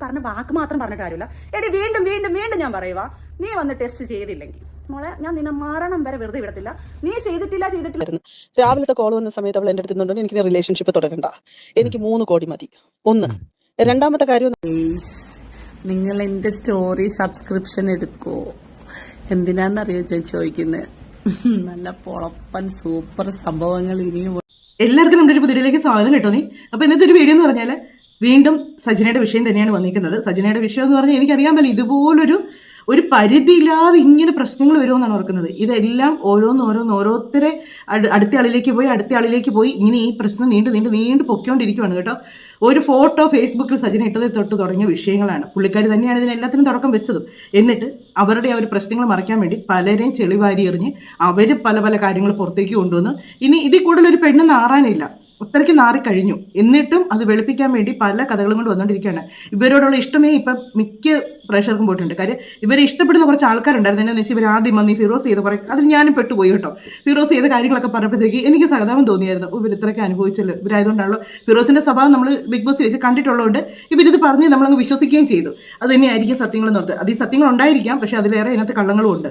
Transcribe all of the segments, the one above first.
പറഞ്ഞ വാക്ക് മാത്രം പറഞ്ഞ കാര്യമില്ല. എടി വീണ്ടും വീണ്ടും വീണ്ടും ഞാൻ പറയുക, നീ വന്ന് ടെസ്റ്റ് ചെയ്തില്ലെങ്കിൽ മോളെ ഞാൻ നിന്നെ മരണം വരെ വെറുതെ വിടത്തില്ല. നീ ചെയ്തിട്ടില്ല. രാവിലത്തെ കോൾ വന്ന സമയത്ത് അവൾ എന്റെ അടുത്ത് നിന്നുണ്ട് എനിക്ക് റിലേഷൻഷിപ്പ് തുടരണ്ട, എനിക്ക് 3 കോടി മതി. ഒന്ന്. രണ്ടാമത്തെ കാര്യം, നിങ്ങൾ എന്റെ സ്റ്റോറി സബ്സ്ക്രിപ്ഷൻ എടുക്കോ? എന്തിനാന്നറിയോ ഞാൻ ചോദിക്കുന്നത്? നല്ല പൊളപ്പൻ സൂപ്പർ സംഭവങ്ങൾ ഇനിയും. എല്ലാവർക്കും നമ്മുടെ ഒരു പുതിയയിലേക്ക് സ്വാഗതം കേട്ടോ. അപ്പൊ ഇന്നത്തെ ഒരു വീഡിയോ എന്ന് പറഞ്ഞാൽ വീണ്ടും സജനയുടെ വിഷയം തന്നെയാണ് വന്നിരിക്കുന്നത്. സജനയുടെ വിഷയം എന്ന് പറഞ്ഞാൽ എനിക്കറിയാമല്ലോ, ഇതുപോലൊരു പരിധിയില്ലാതെ ഇങ്ങനെ പ്രശ്നങ്ങൾ വരുമെന്നാണ് ഓർക്കുന്നത്. ഇതെല്ലാം ഓരോരുത്തരെ അടുത്ത ആളിലേക്ക് പോയി ഇങ്ങനെ ഈ പ്രശ്നം നീണ്ടു പൊയ്ക്കൊണ്ടിരിക്കുകയാണ് കേട്ടോ. ഒരു ഫോട്ടോ ഫേസ്ബുക്കിൽ സജന ഇട്ടത് തൊട്ട് തുടങ്ങിയ വിഷയങ്ങളാണ്. പുള്ളിക്കാരി തന്നെയാണ് ഇതിനെല്ലാത്തിനും തുടക്കം വെച്ചതും. എന്നിട്ട് അവരുടെ ആ ഒരു പ്രശ്നങ്ങൾ മറയ്ക്കാൻ വേണ്ടി പലരെയും ചെളിവാരി എറിഞ്ഞ് അവർ പല കാര്യങ്ങൾ പുറത്തേക്ക് കൊണ്ടുവന്ന് ഇനി ഇതിൽ കൂടുതലൊരു പെണ്ണ് നാറാനില്ല, അത്രയ്ക്ക് നാറിക്കഴിഞ്ഞു. എന്നിട്ടും അത് വെളുപ്പിക്കാൻ വേണ്ടി പല കഥകളും കൊണ്ട് വന്നുകൊണ്ടിരിക്കുകയാണ്. ഇവരോടുള്ള ഇഷ്ടമേ ഇപ്പം മിക്ക പ്രേക്ഷകർക്കും പോയിട്ടുണ്ട്. കാര്യം ഇവരെ ഇഷ്ടപ്പെടുന്ന കുറച്ച് ആൾക്കാരുണ്ടായിരുന്നു. എന്നു വെച്ചാൽ ഇവർ ആദ്യം വന്ന് ഫിറോസ് ചെയ്ത് കുറേ അതിൽ ഞാനും പെട്ടുപോയി കേട്ടോ. ഫിറോസ് ചെയ്ത കാര്യങ്ങളൊക്കെ പറഞ്ഞപ്പോഴത്തേക്ക് എനിക്ക് സഹതാപം തോന്നിയായിരുന്നു. ഇവർ ഇത്രയ്ക്ക് അനുഭവിച്ചല്ലോ, ഇവരായതുകൊണ്ടാണല്ലോ. ഫിറോസിൻ്റെ സ്വഭാവം നമ്മൾ ബിഗ് ബോസ് വെച്ച് കണ്ടിട്ടുള്ളതുകൊണ്ട് ഇവരിത് പറഞ്ഞ് നമ്മളങ്ങ് വിശ്വസിക്കുകയും ചെയ്തു. അത് തന്നെയായിരിക്കും സത്യങ്ങളെന്ന് ഓർത്ത്. അത് ഈ സത്യങ്ങൾ ഉണ്ടായിരിക്കാം, പക്ഷേ അതിലേറെ ഇതിനകത്ത് കള്ളങ്ങളും ഉണ്ട്.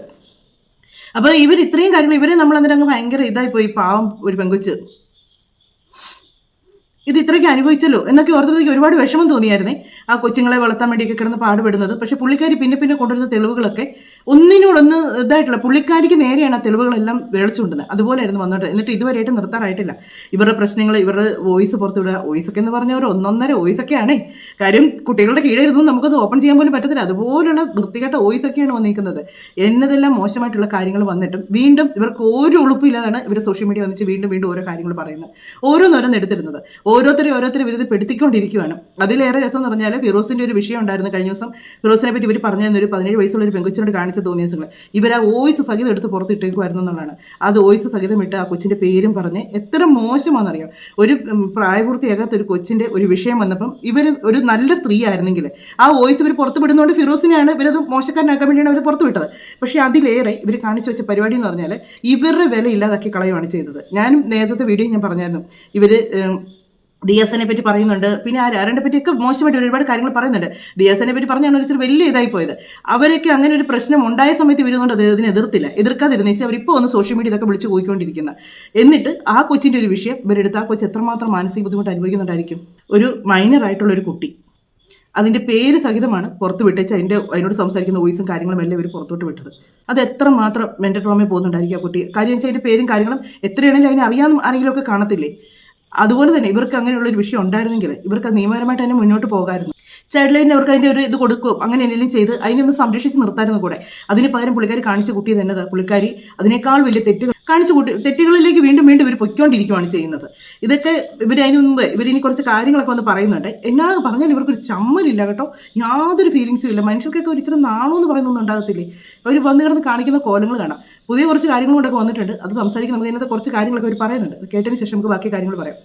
അപ്പോൾ ഇവർ ഇത്രയും കാര്യങ്ങൾ ഇവരെ നമ്മളന്നേരം അങ്ങ് ഭയങ്കര ഇതായിപ്പോയി. പാവം ഒരു പെങ്കൊച്ച് ഇത് ഇത്രയ്ക്ക് അനുഭവിച്ചല്ലോ എന്നൊക്കെ ഓർത്തപ്പോഴത്തേക്ക് ഒരുപാട് വിഷമം തോന്നിയായിരുന്നേ. ആ കൊച്ചുങ്ങളെ വളർത്താൻ വേണ്ടിയൊക്കെ കിടന്ന് പാടുപെടുന്നത്. പക്ഷേ പുള്ളിക്കാരി പിന്നെ കൊണ്ടുവരുന്ന തെളിവുകളൊക്കെ ഒന്നിനോടൊന്ന് ഇതായിട്ടില്ല. പുള്ളിക്കാരിക്ക് നേരെയാണ് ആ തെളിവുകളെല്ലാം വിളിച്ചുകൊണ്ടുന്നത്. അതുപോലെയായിരുന്നു വന്നിട്ട്. എന്നിട്ട് ഇതുവരെയായിട്ട് നിർത്താറായിട്ടില്ല. ഇവരുടെ പ്രശ്നങ്ങൾ, ഇവരുടെ വോയിസ് പുറത്തുവിടുക. വോയിസൊക്കെ എന്ന് പറഞ്ഞാൽ ഒരു 1.5 വോയിസൊക്കെയാണേ. കാര്യം കുട്ടികളുടെ കീഴിലിരുന്നു നമുക്കത് ഓപ്പൺ ചെയ്യാൻ പോലും പറ്റത്തില്ല. അതുപോലുള്ള വൃത്തികെട്ട വോയിസൊക്കെയാണ് വന്നിരിക്കുന്നത്. എന്നതെല്ലാം മോശമായിട്ടുള്ള കാര്യങ്ങൾ വന്നിട്ടും വീണ്ടും ഇവർക്ക് ഒരു ഉളുപ്പില്ലാതാണ് ഇവർ സോഷ്യൽ മീഡിയ വന്നിച്ച് വീണ്ടും ഓരോ കാര്യങ്ങൾ പറയുന്നത്. ഓരോന്നോരോന്ന് എടുത്തിരുന്നത്. ഓരോരുത്തരെ ഇവരിത് പെടുത്തിക്കൊണ്ടിരിക്കുകയാണ്. അതിലേറെ രസം എന്ന് പറഞ്ഞാൽ ഫിറോസിൻ്റെ ഒരു വിഷയം ഉണ്ടായിരുന്നു കഴിഞ്ഞ ദിവസം. ഫിറോസിനെ പറ്റി ഇവർ പറഞ്ഞു തന്നൊരു 17 വയസ്സുള്ള ഒരു പെങ്കൊച്ചിനോട് കാണിച്ച തോന്നിയ ദിവസങ്ങൾ ഇവർ ആ വോയിസ് സഹിതം എടുത്ത് പുറത്തിട്ടേക്കുമായിരുന്നു എന്നുള്ളതാണ്. അത് വോയിസ് സഹിതം ഇട്ട് ആ കൊച്ചിൻ്റെ പേരും പറഞ്ഞ് എത്ര മോശമാണെന്നറിയാം. ഒരു പ്രായപൂർത്തിയാകാത്ത ഒരു കൊച്ചിൻ്റെ ഒരു വിഷയം വന്നപ്പം ഇവർ ഒരു നല്ല സ്ത്രീ ആയിരുന്നെങ്കിൽ ആ വോയിസ് ഇവർ പുറത്ത് വിടുന്നതുകൊണ്ട് ഫിറോസിനെയാണ് ഇവരത് മോശക്കാരനാക്കാൻ വേണ്ടിയാണ് അവർ പുറത്ത് വിട്ടത്. പക്ഷേ അതിലേറെ ഇവർ കാണിച്ചു വെച്ച പരിപാടി എന്ന് പറഞ്ഞാൽ ഇവരുടെ വില ഇല്ലാതാക്കി കളയുകയാണ് ചെയ്തത്. ഞാനും നേരത്തെ വീഡിയോ ഞാൻ പറഞ്ഞായിരുന്നു. ഇവർ ദിയാസിനെ പറ്റി പറയുന്നുണ്ട്, പിന്നെ ആരാരെ പറ്റിയൊക്കെ മോശമായിട്ട് ഒരുപാട് കാര്യങ്ങൾ പറയുന്നുണ്ട്. ദിയാസിനെ പറ്റി പറഞ്ഞാണ് ഒരു വലിയ ഇതായി പോയത്. അവരൊക്കെ അങ്ങനെ ഒരു പ്രശ്നം ഉണ്ടായ സമയത്ത് വരുന്നുണ്ട് അതിനെ എതിർക്കാതിരുന്നേച്ച് അവരിപ്പോൾ ഒന്ന് സോഷ്യൽ മീഡിയ ഇതൊക്കെ വിളിച്ച് പോയിക്കൊണ്ടിരിക്കുന്നത്. എന്നിട്ട് ആ കൊച്ചിൻ്റെ ഒരു വിഷയം ഇവരെടുത്ത് ആ കൊച്ച് എത്രമാത്രം മാനസിക ബുദ്ധിമുട്ട് അനുഭവിക്കുന്നുണ്ടായിരിക്കും. ഒരു മൈനറായിട്ടുള്ളൊരു കുട്ടി അതിൻ്റെ പേര് സഹിതമാണ് പുറത്ത് വിട്ടേച്ച് അതിനോട് സംസാരിക്കുന്ന വോയിസും കാര്യങ്ങളും എല്ലാം ഇവർ പുറത്തോട്ട് വിട്ടത്. അത് എത്രമാത്രം മെൻ്റൽ ട്രോമയിൽ പോകുന്നുണ്ടായിരിക്കും ആ കുട്ടി. കാര്യം വെച്ചാൽ അതിൻ്റെ പേരും കാര്യങ്ങളും എത്രയാണെങ്കിലും അതിനെ അറിയാമെന്നും ആരെങ്കിലുമൊക്കെ കാണത്തില്ലേ. അതുപോലെ തന്നെ ഇവർക്ക് അങ്ങനെയുള്ളൊരു വിഷയം ഉണ്ടായിരുന്നെങ്കിൽ ഇവർക്ക് നിയമപരമായിട്ട് തന്നെ മുന്നോട്ട് പോകാമായിരുന്നു. ചൈൽഡ് ലൈനിന് അവർക്ക് അതിൻ്റെ ഒരു ഇത് കൊടുക്കുകയോ അങ്ങനെ എന്തെങ്കിലും ചെയ്ത് അതിനൊന്ന് സംരക്ഷിച്ച് നിർത്തായിരുന്നു കൂടെ. അതിന് പകരം പുള്ളിക്കാരി കാണിച്ച കുട്ടി തന്നെ പുള്ളിക്കാരി അതിനേക്കാൾ വലിയ തെറ്റുകളിലേക്ക് വീണ്ടും ഇവർ പൊയ്ക്കൊണ്ടിരിക്കുകയാണ് ചെയ്യുന്നത്. ഇതൊക്കെ അതിന് മുമ്പ് ഇവരിനി കുറച്ച് കാര്യങ്ങളൊക്കെ വന്ന് പറയുന്നുണ്ട്. എന്നാ പറഞ്ഞാൽ ഇവർക്കൊരു ചമ്മലില്ല കേട്ടോ, യാതൊരു ഫീലിങ്സും ഇല്ല. മനുഷ്യർക്കൊക്കെ ഒരു ഇച്ചിരി നാണമെന്ന് പറയുന്നൊന്നും ഉണ്ടാകത്തില്ലേ. അവർ വന്ന് കിടന്ന് കാണിക്കുന്ന കോലങ്ങൾ കാണാം. പുതിയ കുറച്ച് കാര്യങ്ങൾ കൊണ്ടൊക്കെ വന്നിട്ടുണ്ട്. അത് സംസാരിക്കാൻ നമുക്ക് അതിനകത്ത് കുറച്ച് കാര്യങ്ങളൊക്കെ അവർ പറയുന്നുണ്ട്. കേട്ടതിന് ശേഷം നമുക്ക് ബാക്കി കാര്യങ്ങൾ പറയാം.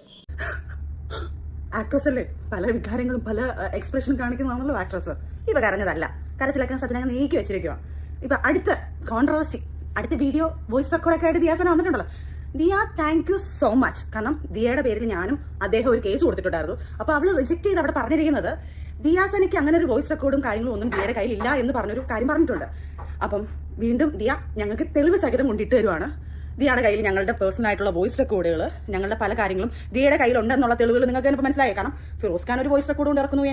ആക്ട്രസ് അല്ലേ, പല വികാരങ്ങളും പല എക്സ്പ്രഷനും കാണിക്കുന്നതാണല്ലോ ആക്ട്രസ്. ഇവ കരഞ്ഞതല്ല, കരച്ചിലൊക്കെ സച്ചിനെ നീക്കി വെച്ചിരിക്കുക. ഇപ്പൊ അടുത്ത കോൺട്രവേഴ്സി, അടുത്ത വീഡിയോ വോയിസ് റെക്കോർഡൊക്കെ ആയിട്ട് ദിയാസന വന്നിട്ടുണ്ടല്ലോ. Diya thank you so much. കാരണം ദിയയുടെ പേരിൽ ഞാനും അദ്ദേഹം ഒരു കേസ് കൊടുത്തിട്ടുണ്ടായിരുന്നു. അപ്പോൾ അവൾ റിജക്ട് ചെയ്ത് അവിടെ പറഞ്ഞിരിക്കുന്നത് ദിയാസനയ്ക്ക് അങ്ങനെ ഒരു വോയിസ് റെക്കോർഡും കാര്യങ്ങളും ഒന്നും ദിയയുടെ കയ്യിലില്ല എന്ന് പറഞ്ഞൊരു കാര്യം പറഞ്ഞിട്ടുണ്ട്. അപ്പം വീണ്ടും ദിയ ഞങ്ങൾക്ക് തെളിവ് സഹിതം കൊണ്ടിട്ട് തരുവാണ്. ദിയയുടെ കയ്യിൽ ഞങ്ങളുടെ പേഴ്സണൽ ആയിട്ടുള്ള വോയിസ് റെക്കോർഡുകൾ, ഞങ്ങളുടെ പല കാര്യങ്ങളും ദിയയുടെ കയ്യിലുണ്ടെന്നുള്ള തെളിവുകൾ നിങ്ങൾക്ക് ഇപ്പോൾ മനസ്സിലായി. കാരണം ഫിറോസ് ഖാൻ ഒരു വോയിസ് റെക്കോർഡ് കൊണ്ട് ഇറക്കുന്നു,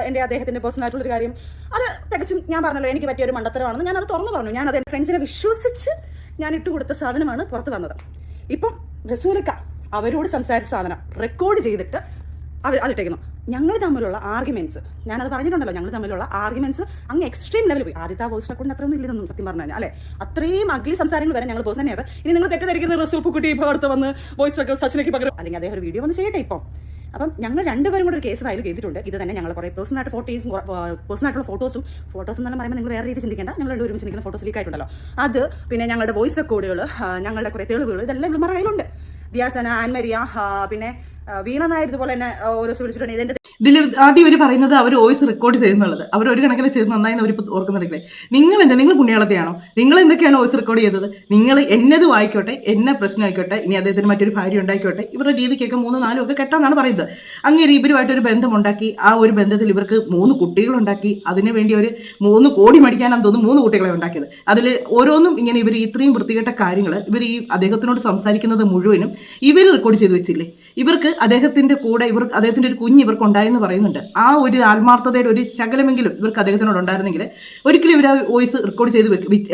എൻ്റെ അദ്ദേഹത്തിൻ്റെ പേഴ്സണൽ ആയിട്ടുള്ളൊരു കാര്യം. അത് തികച്ചും ഞാൻ പറഞ്ഞല്ലോ എനിക്ക് പറ്റിയ ഒരു മണ്ടത്തരമാണെന്ന് ഞാനത് തുറന്നു പറഞ്ഞു. ഞാനത് എൻ്റെ ഫ്രണ്ട്സിനെ വിശ്വസിച്ച് ഞാൻ ഇട്ട് കൊടുത്ത സാധനമാണ് പുറത്ത് വന്നത്. ഇപ്പം റസൂലക്ക അവരോട് സംസാരിച്ച സാധനം റെക്കോർഡ് ചെയ്തിട്ട് അതിട്ടേക്കുന്നു. ഞങ്ങൾ തമ്മിലുള്ള ആർഗ്യുമെന്റ്സ്, ഞാനത് പറഞ്ഞിട്ടുണ്ടല്ലോ, ഞങ്ങൾ തമ്മിലുള്ള ആർഗ്യുമെന്റ്സ് അങ്ങ് എക്സ്ട്രീം ലെവലിൽ പോയി. ആദ്യത്തെ ആ വോയിസ് റെക്കോർഡിന് അത്രയൊന്നും ഇല്ലെന്നും സത്യം പറഞ്ഞു കഴിഞ്ഞാൽ അല്ലേ, അത്രയും അഗ്ലി സംസാരങ്ങൾ വരെ ഞങ്ങൾ പേഴ്സൺ ചെയ്ത്. ഇനി നിങ്ങൾ തെറ്റിദ്ധരിക്കുന്നത് റസൂൽ കുട്ടി ഇപ്പോൾ അടുത്ത് വന്ന് വോയിസ് റെക്കോർഡ് സച്ചിനയ്ക്ക് പകരം അല്ലെങ്കിൽ അദ്ദേഹം ഒരു വീഡിയോ വന്ന് ചെയ്യട്ടെ. ഇപ്പം അപ്പം ഞങ്ങൾ രണ്ടുപേരും കൂടെ ഒരു കേസ് ഫയൽ ചെയ്തിട്ടുണ്ട്. ഇത് തന്നെ ഞങ്ങൾ കുറേ പേഴ്സണായിട്ടുള്ള ഫോട്ടോസും എന്ന് പറയുമ്പോൾ നിങ്ങൾ വേറെ രീതി ചിന്തിക്കേണ്ട. ഞങ്ങൾ രണ്ടുപേരും ചിന്തിക്കുന്ന ഫോട്ടോസ് ലീക്ക് ആയിട്ടുണ്ടല്ലോ, അത് പിന്നെ ഞങ്ങളുടെ വോയിസ് റെക്കോർഡുകൾ, ഞങ്ങളുടെ കുറേ തെളിവുകൾ, ഇതെല്ലാം ഇവിടെ കയ്യിലുണ്ട്. ദിയാസന, ആൻമരിയ, പിന്നെ വീണ നായർ ഇതുപോലെ തന്നെ ഓരോ വിളിച്ചിട്ടുണ്ട്. ഇതിൻ്റെ ഇതിൽ ആദ്യം ഇവർ പറയുന്നത് അവർ വോയിസ് റെക്കോർഡ് ചെയ്യുന്നുള്ളത് അവർ ഒരു കണക്കിന് ചെയ്ത് നന്നായി അവർ ഓർക്കുന്നുണ്ടെങ്കിലേ നിങ്ങൾ പുണ്യാളത്തെയാണോ? നിങ്ങൾ എന്തൊക്കെയാണ് വോയിസ് റെക്കോർഡ് ചെയ്തത്? നിങ്ങൾ എന്നത് വായിക്കോട്ടെ, എന്നെ പ്രശ്നമായിക്കോട്ടെ, ഇനി അദ്ദേഹത്തിന് മറ്റൊരു ഭാര്യ ഉണ്ടായിക്കോട്ടെ, ഇവരുടെ രീതിക്കൊക്കെ 3-4 ഒക്കെ കെട്ടാന്നാണ് പറയുന്നത്. അങ്ങനെ ഇവരുമായിട്ടൊരു ബന്ധമുണ്ടാക്കി, ആ ഒരു ബന്ധത്തിൽ ഇവർക്ക് 3 കുട്ടികളുണ്ടാക്കി, അതിനു വേണ്ടി ഒരു 3 കോടി മേടിക്കാനാന്ന് തോന്നുന്നു 3 കുട്ടികളെ ഉണ്ടാക്കിയത്. അതിൽ ഓരോന്നും ഇങ്ങനെ ഇവർ ഇത്രയും വൃത്തികെട്ട കാര്യങ്ങൾ ഇവർ ഈ അദ്ദേഹത്തിനോട് സംസാരിക്കുന്നത് മുഴുവനും ഇവർ റെക്കോർഡ് ചെയ്ത് വെച്ചില്ലേ. ഇവർക്ക് അദ്ദേഹത്തിന്റെ കൂടെ അദ്ദേഹത്തിന്റെ ഒരു കുഞ്ഞ് ഇവർക്ക് ഉണ്ടായെന്ന് പറയുന്നുണ്ട്. ആ ഒരു ആത്മാർത്ഥതയുടെ ഒരു ശകലമെങ്കിലും ഇവർക്ക് അദ്ദേഹത്തിനോട് ഉണ്ടായിരുന്നെങ്കിൽ ഒരിക്കലും ഇവർ ആ വോയിസ് റെക്കോർഡ് ചെയ്ത്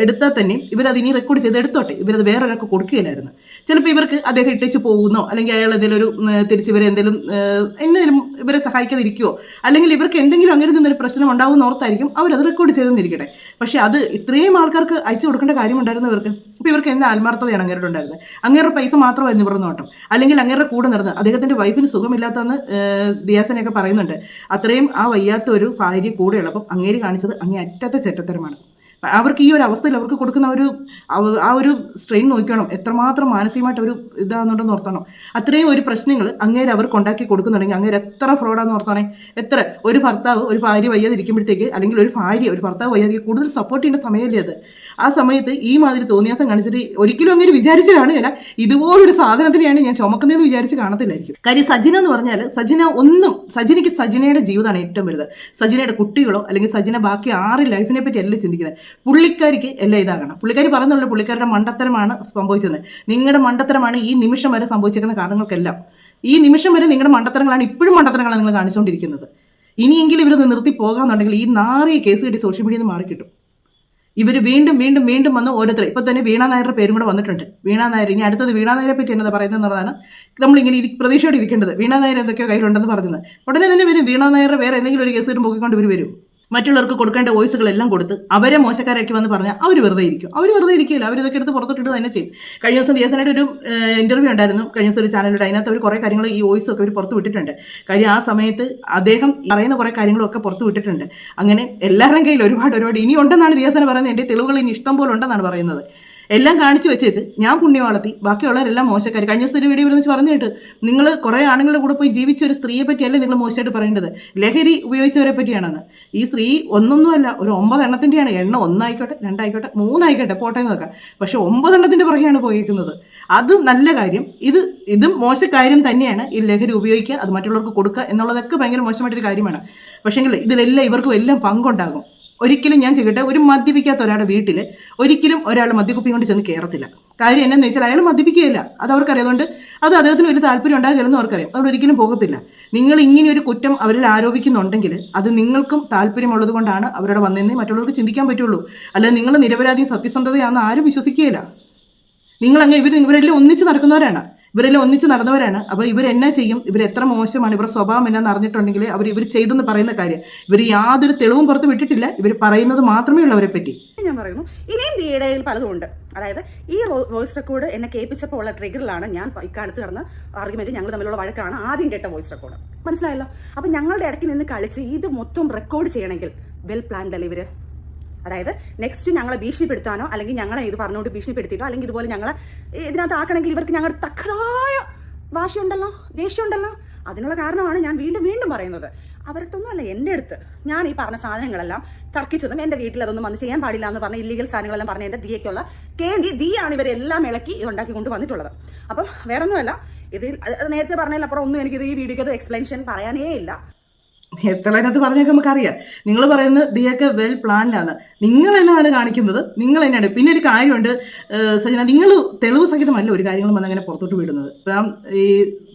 എടുത്താൽ തന്നെ ഇവരത് ഇനി റെക്കോർഡ് ചെയ്ത് എടുത്തോട്ടെ, ഇവരത് വേറൊരാൾക്ക് കൊടുക്കുകയില്ലായിരുന്നു. ചിലപ്പോൾ ഇവർക്ക് അദ്ദേഹം ഇട്ടേച്ച് പോകുന്നോ, അല്ലെങ്കിൽ അയാൾ എന്തെങ്കിലും തിരിച്ച് ഇവരെ എന്തെങ്കിലും ഇവരെ സഹായിക്കാതിരിക്കുവോ, അല്ലെങ്കിൽ ഇവർക്ക് എന്തെങ്കിലും അങ്ങനെ നിന്നൊരു പ്രശ്നം ഉണ്ടാകുമെന്ന് ഓർത്തായിരിക്കും അവരത് റെക്കോർഡ് ചെയ്തെന്നിരിക്കട്ടെ. പക്ഷേ അത് ഇത്രയും ആൾക്കാർക്ക് അയച്ചു കൊടുക്കേണ്ട കാര്യമുണ്ടായിരുന്നു ഇവർക്ക്. അപ്പോൾ ഇവർക്ക് എന്താ ആത്മാർത്ഥതയാണ് അങ്ങേരുടെ ഉണ്ടായിരുന്നത്? അങ്ങേരുടെ പൈസ മാത്രമായിരുന്നു ഇവർ നോട്ടം, അല്ലെങ്കിൽ അങ്ങേരുടെ കൂടെ നടന്ന് അദ്ദേഹത്തിന്റെ വൈഫിന് സുഖമില്ലാത്തതെന്ന് ദിയാസനയൊക്കെ പറയുന്നുണ്ട്. അത്രയും ആ വയ്യാത്ത ഒരു ഭാര്യ കൂടെ ഉള്ളപ്പം അങ്ങേര് കാണിച്ചത് അങ്ങേ അറ്റത്തെ ചെറ്റത്തരമാണ്. അവർക്ക് ഈ ഒരു അവസ്ഥയിൽ അവർക്ക് കൊടുക്കുന്ന ആ ഒരു സ്ട്രെയിൻ നോക്കണം, എത്രമാത്രം മാനസികമായിട്ട് ഒരു ഇതാണെന്നുണ്ടെന്ന് ഓർത്തണം. അത്രയും ഒരു പ്രശ്നങ്ങൾ അങ്ങേര് അവർക്ക് ഉണ്ടാക്കി കൊടുക്കുന്നുണ്ടെങ്കിൽ അങ്ങേര് എത്ര ഫ്രോഡാന്ന് ഓർത്താണേ. എത്ര ഒരു ഭർത്താവ് ഒരു ഭാര്യ വയ്യാതിരിക്കുമ്പോഴത്തേക്ക്, അല്ലെങ്കിൽ ഒരു ഭർത്താവ് വയ്യാതിരിക്കും കൂടുതൽ സപ്പോർട്ട് ചെയ്യേണ്ട സമയമല്ലേ അത്. ആ സമയത്ത് ഈ മാതിരി തോന്നിയാസം കാണിച്ചിട്ട് ഒരിക്കലും അങ്ങനെ വിചാരിച്ച് കാണുകയില്ല ഇതുപോലൊരു സാധനത്തിനെയാണ് ഞാൻ ചുമക്കുന്നതെന്ന് വിചാരിച്ച് കാണത്തില്ലായിരിക്കും. കാര്യം സജിന എന്ന് പറഞ്ഞാൽ സജിനയ്ക്ക് സജിനയുടെ ജീവിതമാണ് ഏറ്റവും വലുത്. സജിനയുടെ കുട്ടികളോ അല്ലെങ്കിൽ സജിന ബാക്കി 6 ലൈഫിനെ പറ്റി അല്ല ചിന്തിക്കുന്നത്. പുള്ളിക്കാരിക്ക് എല്ലാം ഇതാകണം. പുള്ളിക്കാരി പറയുന്നുള്ള പുള്ളിക്കാരുടെ മണ്ടത്തരമാണ് സംഭവിച്ചത്. നിങ്ങളുടെ മണ്ടത്തരമാണ് ഈ നിമിഷം വരെ സംഭവിച്ചിരിക്കുന്ന കാരണങ്ങൾക്കെല്ലാം. ഈ നിമിഷം വരെ നിങ്ങളുടെ മണ്ടത്തരങ്ങളാണ്, ഇപ്പോഴും മണ്ടത്തരങ്ങളാണ് നിങ്ങൾ കാണിച്ചുകൊണ്ടിരിക്കുന്നത്. ഇനിയെങ്കിലും ഇവരൊന്ന് നിർത്തി പോകാന്നുണ്ടെങ്കിൽ ഈ നാറിയ കേസ് കിട്ടി സോഷ്യൽ മീഡിയയിൽ നിന്ന് മാറിക്കിട്ടും. ഇവർ വീണ്ടും വീണ്ടും വീണ്ടും വന്ന് ഓരോരുത്തർ ഇപ്പം തന്നെ വീണ നായരുടെ പേരും കൂടെ വന്നിട്ടുണ്ട്. വീണ നായർ ഇനി അടുത്തത് വീണ നായരെ പറ്റി എന്നതാ പറയുന്നത് എന്നുള്ളതാണ് നമ്മളിങ്ങനെ പ്രതീക്ഷയോടെ ഇരിക്കേണ്ടത്. വീണ നായർ എന്തൊക്കെയോ കയ്യിലുണ്ടെന്ന് പറഞ്ഞത് ഉടനെ തന്നെ വരും. വീണ നായരുടെ വേറെ എന്തെങ്കിലും ഒരു കേസ് കിട്ടും പൊക്കിക്കൊണ്ട് ഇവർ വരും. മറ്റുള്ളവർക്ക് കൊടുക്കേണ്ട വോയിസുകളെല്ലാം കൊടുത്ത് അവരെ മോശക്കാരാക്കി വന്ന് പറഞ്ഞാൽ അവർ വെറുതെ ഇരിക്കില്ല. അവരിതൊക്കെ എടുത്ത് പുറത്തോട്ടിട്ട് തന്നെ ചെയ്യും. കഴിഞ്ഞ ദിവസം ദിയാസനയുടെ ഒരു ഇന്റർവ്യൂ ഉണ്ടായിരുന്നു കഴിഞ്ഞ ദിവസം ഒരു ചാനലിലൂടെ. അതിനകത്ത് അവർ കുറേ കാര്യങ്ങൾ ഈ വോയിസൊക്കെ അവർ പുറത്ത് വിട്ടിട്ടുണ്ട്. കാര്യം ആ സമയത്ത് അദ്ദേഹം പറയുന്ന കുറേ കാര്യങ്ങളൊക്കെ പുറത്ത് വിട്ടിട്ടുണ്ട്. അങ്ങനെ എല്ലാവരുടെയും കയ്യിൽ ഒരുപാട് ഇനി ഉണ്ടെന്നാണ് ദിയാസന പറയുന്നത്. എൻ്റെ തെളിവുകൾ ഇനി ഇഷ്ടം പോലെ ഉണ്ടെന്നാണ് പറയുന്നത്. എല്ലാം കാണിച്ചു വെച്ചേച്ച് ഞാൻ പുണ്യവാളത്തി, ബാക്കിയുള്ളവരെല്ലാം മോശക്കാർ. കഴിഞ്ഞ ദിവസം ഒരു വീഡിയോ വെച്ച് പറഞ്ഞു കേട്ട്, നിങ്ങൾ കുറേ ആണുങ്ങളുടെ കൂടെ പോയി ജീവിച്ച ഒരു സ്ത്രീയെ പറ്റിയല്ലേ നിങ്ങൾ മോശമായിട്ട് പറയേണ്ടത്, ലഹരി ഉപയോഗിച്ചവരെ പറ്റിയാണെന്ന്. ഈ സ്ത്രീ ഒന്നൊന്നുമല്ല, ഒരു 9 എണ്ണത്തിൻ്റെയാണ്. എണ്ണ 1 ആയിക്കോട്ടെ 2 ആയിക്കോട്ടെ 3 ആയിക്കോട്ടെ പോട്ടെ എന്ന് നോക്കാം. പക്ഷെ 9 എണ്ണത്തിൻ്റെ പുറകെയാണ് പോയിരിക്കുന്നത്. അത് നല്ല കാര്യം. ഇതും മോശക്കാര്യം തന്നെയാണ്. ഈ ലഹരി ഉപയോഗിക്കുക, അത് മറ്റുള്ളവർക്ക് കൊടുക്കുക എന്നുള്ളതൊക്കെ ഭയങ്കര മോശമായിട്ടൊരു കാര്യമാണ്. പക്ഷേങ്കിൽ ഇതിലെല്ലാം ഇവർക്കും എല്ലാം പങ്കുണ്ടാകും. ഒരിക്കലും ഞാൻ ചെയ്യട്ടെ, ഒരു മദ്യപിക്കാത്ത ഒരാളുടെ വീട്ടിൽ ഒരിക്കലും ഒരാൾ മദ്യക്കുപ്പി കൊണ്ട് ചെന്ന് കയറത്തില്ല. കാര്യം എന്നാന്ന് വെച്ചാൽ അയാൾ മദ്യപിക്കുകയില്ല, അത് അവർക്കറിയാം. അതുകൊണ്ട് അത് അദ്ദേഹത്തിന് വലിയ താല്പര്യം ഉണ്ടാകില്ലെന്ന് അവർക്കറിയാം. അതുകൊണ്ട് ഒരിക്കലും പോകത്തില്ല. നിങ്ങൾ ഇങ്ങനെ ഒരു കുറ്റം അവരിൽ ആരോപിക്കുന്നുണ്ടെങ്കിൽ അത് നിങ്ങൾക്കും താല്പര്യമുള്ളത് കൊണ്ടാണ് അവരുടെ വന്നതെന്ന് മറ്റുള്ളവർക്ക് ചിന്തിക്കാൻ പറ്റുള്ളൂ. അല്ലാതെ നിങ്ങൾ നിരപരാധിയും സത്യസന്ധതയാണെന്ന് ആരും വിശ്വസിക്കുകയില്ല. നിങ്ങളങ്ങനെ ഇവരെല്ലാം ഒന്നിച്ച് നടന്നവരാണ്. അപ്പോൾ ഇവരെന്നാ ചെയ്യും, ഇവരെത്ര മോശമാണ്, ഇവരുടെ സ്വഭാവം എന്നാന്ന് അറിഞ്ഞിട്ടുണ്ടെങ്കിൽ ഇവർ ചെയ്തെന്ന് പറയുന്ന കാര്യം ഇവർ യാതൊരു തെളിവും പുറത്ത് വിട്ടിട്ടില്ല. ഇവർ പറയുന്നത് മാത്രമേ ഉള്ളൂ അവരെ പറ്റി. ഞാൻ പറയുന്നു ഇനിയും ദിയയുടെ പലതും ഉണ്ട്. അതായത് ഈ വോയിസ് റെക്കോർഡ് എന്നെ കേൾപ്പിച്ചപ്പോൾ ഉള്ള ട്രിഗറിലാണ് ഞാൻ ഇക്കാലത്ത് കിടന്ന ആർഗ്യുമെന്റ്, ഞങ്ങൾ തമ്മിലുള്ള വഴക്കാണ് ആദ്യം കേട്ട വോയിസ് റെക്കോർഡ്. മനസ്സിലായല്ലോ? അപ്പം ഞങ്ങളുടെ ഇടയ്ക്ക് നിന്ന് കളിച്ച് ഇത് മൊത്തം റെക്കോർഡ് ചെയ്യണമെങ്കിൽ വെൽ പ്ലാൻഡ് അല്ലേ ഇവര്. അതായത് നെക്സ്റ്റ് ഞങ്ങളെ ഭീഷണിപ്പെടുത്താനോ അല്ലെങ്കിൽ ഞങ്ങളെ ഇത് പറഞ്ഞുകൊണ്ട് ഭീഷണിപ്പെടുത്തിയിട്ടോ അല്ലെങ്കിൽ ഇതുപോലെ ഞങ്ങളെ ഇതിനകത്ത് ആക്കണമെങ്കിൽ ഇവർക്ക് ഞങ്ങളുടെ തക്കതായ വാശിയുണ്ടല്ലോ, ദേഷ്യമുണ്ടല്ലോ. അതിനുള്ള കാരണമാണ് ഞാൻ വീണ്ടും വീണ്ടും പറയുന്നത്. അവരടുത്തൊന്നുമല്ല എൻ്റെ അടുത്ത് ഞാൻ ഈ പറഞ്ഞ സാധനങ്ങളെല്ലാം തർക്കിച്ചതും എൻ്റെ വീട്ടിൽ അതൊന്നും വന്ന് ചെയ്യാൻ പാടില്ല എന്ന് പറഞ്ഞ ഇല്ലീഗൽ സാധനങ്ങളെല്ലാം പറഞ്ഞ എൻ്റെ ദിയയ്ക്കുള്ള ദിയാണ് ഇവരെല്ലാം ഇളക്കി ഇതുണ്ടാക്കി കൊണ്ടുവന്നിട്ടുള്ളത്. അപ്പം വേറൊന്നുമല്ല, ഇതിൽ നേരത്തെ പറഞ്ഞതിലപ്പുറം ഒന്നും എനിക്കിത് ഈ വീഡിയോയ്ക്ക് അത് എക്സ്പ്ലനേഷൻ പറയാനേ ഇല്ല. എത്രതിനകത്ത് പറഞ്ഞൊക്കെ നമുക്കറിയാം. നിങ്ങൾ പറയുന്നത് ദിയൊക്കെ വെൽ പ്ലാൻഡ് ആണ്. നിങ്ങൾ എന്നാണ് കാണിക്കുന്നത്, നിങ്ങൾ തന്നെയാണ്. പിന്നെ ഒരു കാര്യമുണ്ട് സജന, നിങ്ങൾ തെളിവ് സഹിതമല്ല ഒരു കാര്യങ്ങളും വന്ന് അങ്ങനെ പുറത്തോട്ട് വിടുന്നത്. ഇപ്പം ഈ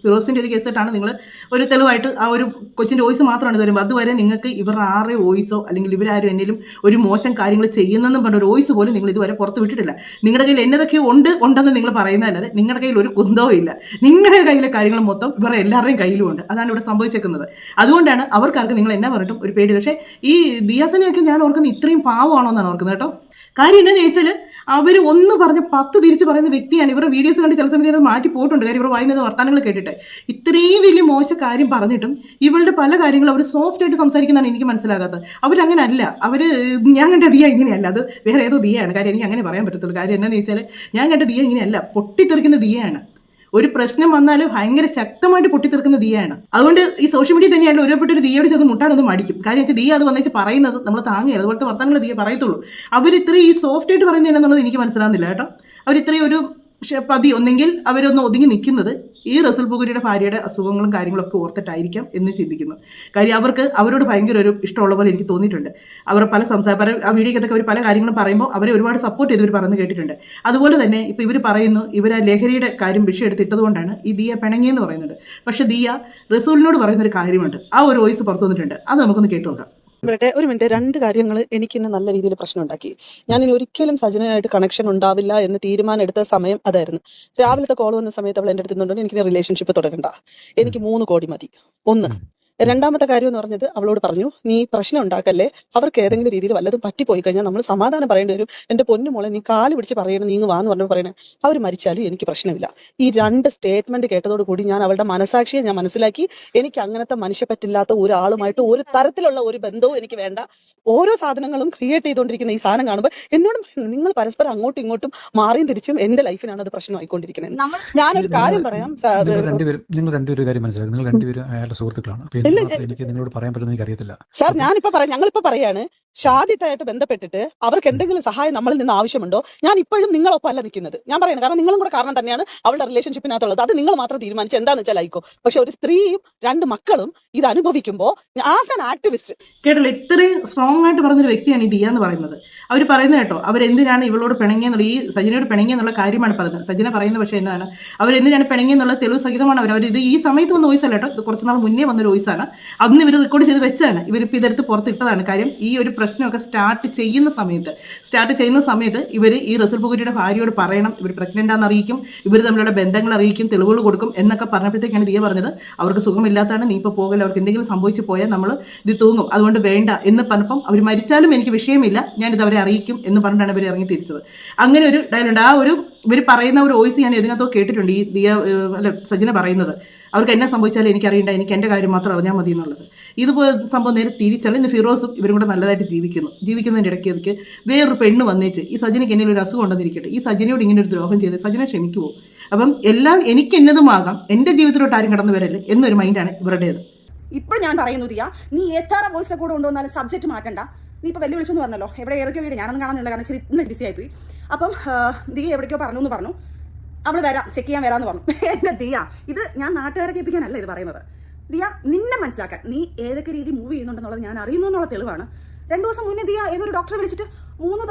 ഫിറോസിൻ്റെ ഒരു കേസായിട്ടാണ് നിങ്ങൾ ഒരു തെളിവായിട്ട് ആ ഒരു കൊച്ചിൻ്റെ വോയിസ് മാത്രമാണ് ഇത് വരുമ്പോൾ. അതുവരെ നിങ്ങൾക്ക് ഇവരുടെ 6 വോയിസോ അല്ലെങ്കിൽ ഇവരാരും എന്തെങ്കിലും ഒരു മോശം കാര്യങ്ങൾ ചെയ്യുന്നെന്നും പറഞ്ഞ ഒരു വോയിസ് പോലും നിങ്ങൾ ഇതുവരെ പുറത്ത് വിട്ടിട്ടില്ല. നിങ്ങളുടെ കയ്യിൽ എന്നതൊക്കെയോ ഉണ്ടെന്ന് നിങ്ങൾ പറയുന്നതല്ലാതെ നിങ്ങളുടെ കയ്യിൽ ഒരു കുന്തവും ഇല്ല. നിങ്ങളുടെ കയ്യിലെ കാര്യങ്ങൾ മൊത്തം ഇവരുടെ എല്ലാവരുടെയും കയ്യിലും ഉണ്ട്. അതാണ് ഇവിടെ സംഭവിച്ചേക്കുന്നത്. അതുകൊണ്ടാണ് അവർക്കാർക്ക് നിങ്ങൾ എന്നാ പറഞ്ഞിട്ടും ഒരു പേടി. പക്ഷേ ഈ ദിയാസനെയൊക്കെ ഞാൻ ഓർക്കുന്നത് ഇത്രയും പാവമാണോ എന്നാണ് ഓർക്കുന്നത് കേട്ടോ. കാര്യം എന്താണെന്ന് ചോദിച്ചാൽ അവർ ഒന്ന് പറഞ്ഞ് 10 തിരിച്ച് പറയുന്ന വ്യക്തിയാണ്. ഇവരുടെ വീഡിയോസ് കണ്ട് ചില സമയത്ത് അത് മാറ്റി പോയിട്ടുണ്ട്. കാര്യം ഇവർ വായിക്കുന്നത് വർത്തമാനങ്ങൾ കേട്ടിട്ട് ഇത്രയും വലിയ മോശ കാര്യം പറഞ്ഞിട്ടും ഇവളുടെ പല കാര്യങ്ങളും അവർ സോഫ്റ്റ് ആയിട്ട് സംസാരിക്കുന്നതാണ് എനിക്ക് മനസ്സിലാകാത്തത്. അവരങ്ങനെ അല്ല. ഞാൻ കണ്ട ദിയ ഇങ്ങനെയല്ല, അത് വേറെ ഏതോ ദിയാണ്. കാര്യം എനിക്ക് അങ്ങനെ പറയാൻ പറ്റത്തുള്ളൂ. കാര്യം എന്താണെന്ന് ചോദിച്ചാൽ ഞാൻ കണ്ട ദിയ ഇങ്ങനെയല്ല, പൊട്ടിത്തെറിക്കുന്ന ദിയയാണ്. ഒരു പ്രശ്നം വന്നാൽ ഭയങ്കര ശക്തമായിട്ട് പൊട്ടിത്തെറുക്കുന്ന ദിയയാണ്. അതുകൊണ്ട് ഈ സോഷ്യൽ മീഡിയ തന്നെയാണല്ലോ ഒരുപെട്ടൊരു ദിയയോട് ചെന്ന് മുട്ടാനൊന്നും മടിക്കും. കാര്യം വെച്ചാൽ ദിയ അത് വന്നിച്ച് പറയുന്നത് നമ്മൾ താങ്ങുകയാണ്. അതുപോലത്തെ വർത്തമാനങ്ങൾ ദിയ പറയത്തുള്ളൂ. അവർ ഇത്രയും ഈ സോഫ്റ്റ് ആയിട്ട് പറയുന്നത് എന്നുള്ളത് എനിക്ക് മനസ്സിലാകുന്നില്ല കേട്ടോ. അവർ ഇത്രയും ഒരു പതി ഒന്നെങ്കിൽ അവരൊന്ന് ഒതുങ്ങി നിൽക്കുന്നത് ഈ റസൂൽ പൂക്കുറ്റിയുടെ ഭാര്യയുടെ അസുഖങ്ങളും കാര്യങ്ങളൊക്കെ ഓർത്തിട്ടായിരിക്കാം എന്ന് ചിന്തിക്കുന്നു. കാര്യം അവരോട് ഭയങ്കര ഒരു ഇഷ്ടമുള്ള പോലെ എനിക്ക് തോന്നിയിട്ടുണ്ട്. അവർ പല ആ വീഡിയോക്കകത്തൊക്കെ അവർ പല കാര്യങ്ങളും പറയുമ്പോൾ അവരെ ഒരുപാട് സപ്പോർട്ട് ചെയ്ത് ഇവർ പറഞ്ഞു കേട്ടിട്ടുണ്ട്. അതുപോലെ തന്നെ ഇപ്പോൾ ഇവർ പറയുന്നു ഇവർ ആ ലഹരിയുടെ കാര്യം വിഷയം എടുത്തിട്ടത് കൊണ്ടാണ് ഈ ദിയ പിണങ്ങിയെന്ന് പറയുന്നുണ്ട്. പക്ഷേ ദിയ റസൂലിനോട് പറയുന്നൊരു കാര്യമുണ്ട്. ആ ഒരു വോയിസ് പുറത്തു വന്നിട്ടുണ്ട്. അത് നമുക്കൊന്ന് കേട്ടു നോക്കാം. ഒരു മിനിറ്റ്, 2 കാര്യങ്ങൾ എനിക്കിന്ന് നല്ല രീതിയിൽ പ്രശ്നം ഉണ്ടാക്കി. ഞാൻ ഇനി ഒരിക്കലും സജനയായിട്ട് കണക്ഷൻ ഉണ്ടാവില്ല എന്ന് തീരുമാനം എടുത്ത സമയം അതായിരുന്നു. രാവിലത്തെ കോൾ വന്ന സമയത്ത് അവൾ എൻ്റെ അടുത്ത് നിന്നുകൊണ്ട് എനിക്ക് റിലേഷൻഷിപ്പ് തുടരണ്ട, എനിക്ക് 3 കോടി മതി. 1. രണ്ടാമത്തെ കാര്യം എന്ന് പറഞ്ഞത് അവളോട് പറഞ്ഞു, നീ പ്രശ്നം ഉണ്ടാക്കല്ലേ, അവർക്ക് ഏതെങ്കിലും രീതിയിൽ വല്ലതും പറ്റിപ്പോയി കഴിഞ്ഞാൽ നമ്മൾ സമാധാനം പറയേണ്ടി വരും. എന്റെ പൊന്നു മോളെ നീ കാല് പിടിച്ച് പറയണം, നീങ്ങ് വാന്ന് പറഞ്ഞു പറയണേ, അവർ മരിച്ചാലും എനിക്ക് പ്രശ്നമില്ല. ഈ 2 സ്റ്റേറ്റ്മെന്റ് കേട്ടതോട് കൂടി ഞാൻ അവളുടെ മനസാക്ഷിയെ ഞാൻ മനസ്സിലാക്കി. എനിക്ക് അങ്ങനത്തെ മനുഷ്യപ്പറ്റില്ലാത്ത ഒരാളുമായിട്ട് ഒരു തരത്തിലുള്ള ഒരു ബന്ധവും എനിക്ക് വേണ്ട. ഓരോ സാധനങ്ങളും ക്രിയേറ്റ് ചെയ്തുകൊണ്ടിരിക്കുന്ന ഈ സാധനം കാണുമ്പോൾ എന്നോടും നിങ്ങൾ പരസ്പരം അങ്ങോട്ടും ഇങ്ങോട്ടും മാറിയും തിരിച്ചും എന്റെ ലൈഫിനാണ് അത് പ്രശ്നമായിക്കൊണ്ടിരിക്കുന്നത്. ഞാനൊരു കാര്യം പറയാം, നിങ്ങൾ രണ്ടുപേരും കാര്യം മനസ്സിലാക്കി, നിങ്ങൾ രണ്ടുപേരും അയാളുടെ സുഹൃത്തുക്കളാണ്. എനിക്ക് നിങ്ങളോട് പറയാൻ പറ്റുന്ന എനിക്ക് അറിയത്തില്ല സാർ. ഞങ്ങളിപ്പോ പറയാണ്, ഷാദിത്തായിട്ട് ബന്ധപ്പെട്ടിട്ട് അവർക്ക് എന്തെങ്കിലും സഹായം നമ്മളിൽ നിന്ന് ആവശ്യമുണ്ടോ? ഞാൻ ഇപ്പോഴും നിങ്ങളൊപ്പമല്ല നിൽക്കുന്നത്. ഞാൻ പറയുന്നത് കാരണം നിങ്ങളും കൂടെ കാരണം തന്നെയാണ് അവളുടെ റിലേഷൻഷിപ്പിനകത്തുള്ളത്. അത് നിങ്ങൾ മാത്രം തീരുമാനിച്ച് എന്താണെന്ന് വെച്ചാൽ ആയിക്കോ. പക്ഷെ ഒരു സ്ത്രീയും 2 മക്കളും ഇത് അനുഭവിക്കുമ്പോൾ ആസ് ആൻ ആക്ടിവിസ്റ്റ് കേട്ടല്ലോ, ഇത്രയും സ്ട്രോങ് ആയിട്ട് പറഞ്ഞൊരു വ്യക്തിയാണ് ഈ ദിയ എന്ന് പറയുന്നത്. അവർ പറയുന്നത് കേട്ടോ, അവരെന്തിനാണ് ഇവളോട് പിണങ്ങിയെന്നുള്ള, ഈ സജനയോട് പിണങ്ങിയെന്നുള്ള കാര്യമാണ് പറയുന്നത്. സജന പറയുന്നത് പക്ഷേ എന്താണ്, അവരെന്തിനാണ് പിണങ്ങിയെന്നുള്ള തെളിവ് സഹിതമാണ് ഇത് ഈ സമയത്ത് വന്ന വോയിസ് അല്ല കേട്ടോ, ഇത് കുറച്ച് നാൾ മുന്നേ വന്നൊരു വോയിസാണ്. അന്ന് ഇവർ റെക്കോർഡ് ചെയ്ത് വെച്ചാണ്, ഇവരിപ്പോൾ ഇതെടുത്ത് പുറത്തിട്ടതാണ്. കാര്യം ഈ ഒരു പ്രശ്നമൊക്കെ സ്റ്റാർട്ട് ചെയ്യുന്ന സമയത്ത് ഇവർ ഈ റസൂൽ പൂക്കുറ്റിയുടെ ഭാര്യയോട് പറയണം, ഇവർ പ്രഗ്നന്റ് ആണെന്ന് അറിയിക്കും, ഇവർ തമ്മിലുള്ള ബന്ധങ്ങൾ അറിയിക്കും, തെളിവുകൾ കൊടുക്കും എന്നൊക്കെ പറഞ്ഞപ്പോഴത്തേക്കാണ് ദിയ പറഞ്ഞത് അവർക്ക് സുഖമില്ലാത്തതാണ്, നീ ഇപ്പോൾ പോകല്ല, അവർക്ക് എന്തെങ്കിലും സംഭവിച്ചു പോയാൽ നമ്മൾ ഇത് തൂങ്ങും, അതുകൊണ്ട് വേണ്ട എന്ന് പറഞ്ഞപ്പം അവർ മരിച്ചാലും എനിക്ക് വിഷയമില്ല, ഞാനിത് അവരെ അറിയിക്കും എന്ന് പറഞ്ഞിട്ടാണ് ഇവർ ഇറങ്ങി തിരിച്ചത്. അങ്ങനെ ഒരു ഡയലുണ്ട്. ആ ഒരു ഇവർ പറയുന്ന ഒരു വോയിസ് ഞാൻ ഇതിനകത്തോ കേട്ടിട്ടുണ്ട്. ഈ ദിയ സജന പറയുന്നത് അവർക്ക് എന്നെ സംഭവിച്ചാലും എനിക്കറിയണ്ട, എനിക്ക് എൻ്റെ കാര്യം മാത്രം അറിഞ്ഞാൽ മതി എന്നുള്ളത്. ഇതുപോലെ സംഭവം നേരെ തിരിച്ചാൽ ഇന്ന് ഫിറോസും ഇവരും കൂടെ നല്ലതായിട്ട് ജീവിക്കുന്നതിൻ്റെ ഇടയ്ക്ക് വേറൊരു പെണ്ണ് വന്നേച്ച് ഈ സജനയ്ക്ക് എന്തെങ്കിലും ഒരു അസുഖം ഉണ്ടെന്നിരിക്കട്ടെ, ഈ സജനയോട് ഇങ്ങനെ ഒരു ദ്രോഹം ചെയ്ത് സജന ക്ഷമിക്കുമോ? അപ്പം എല്ലാം എനിക്ക് എന്നതുമാകാം, എൻ്റെ ജീവിതത്തിലോട്ട് ആരും കടന്നു വരല്ലേ എന്നൊരു മൈൻഡാണ് ഇവരുടേത്. ഇപ്പോൾ ഞാൻ പറയുന്നു ദിയ, നീ എത്ര വോയിസിനെ കൂടെ കൊണ്ടുവന്നാലും സബ്ജക്റ്റ് മാറ്റണ്ട. നീ ഇപ്പോൾ വെല്ലു വിളിച്ചെന്ന് പറഞ്ഞല്ലോ, എവിടെ ഏതൊക്കെയോ വീട് ഞാനൊന്നും കാണുന്നില്ല, കാരണം ഇച്ചിരി ഇന്ന് ബിസി ആയിപ്പോയി. അപ്പം ദിയ എവിടേക്കോ പറഞ്ഞു എന്ന് പറഞ്ഞു, അവൾ വരാം, ചെക്ക് ചെയ്യാൻ വരാമെന്ന് പറഞ്ഞു. എൻ്റെ ദിയ, ഇത് ഞാൻ നാട്ടുകാരെ കേൾപ്പിക്കാനല്ല ഇത് പറയുന്നത്. ദിയ, നിന്നെ മനസ്സിലാക്കാൻ നീ ഏതൊക്കെ രീതി മൂവ് ചെയ്യുന്നുണ്ടെന്നുള്ളത് ഞാൻ അറിയുന്നു എന്നുള്ള തെളിവാണ്. 2 ദിവസം മുന്നേ ദിയ ഏതൊരു ഡോക്ടറെ വിളിച്ചിട്ട് 3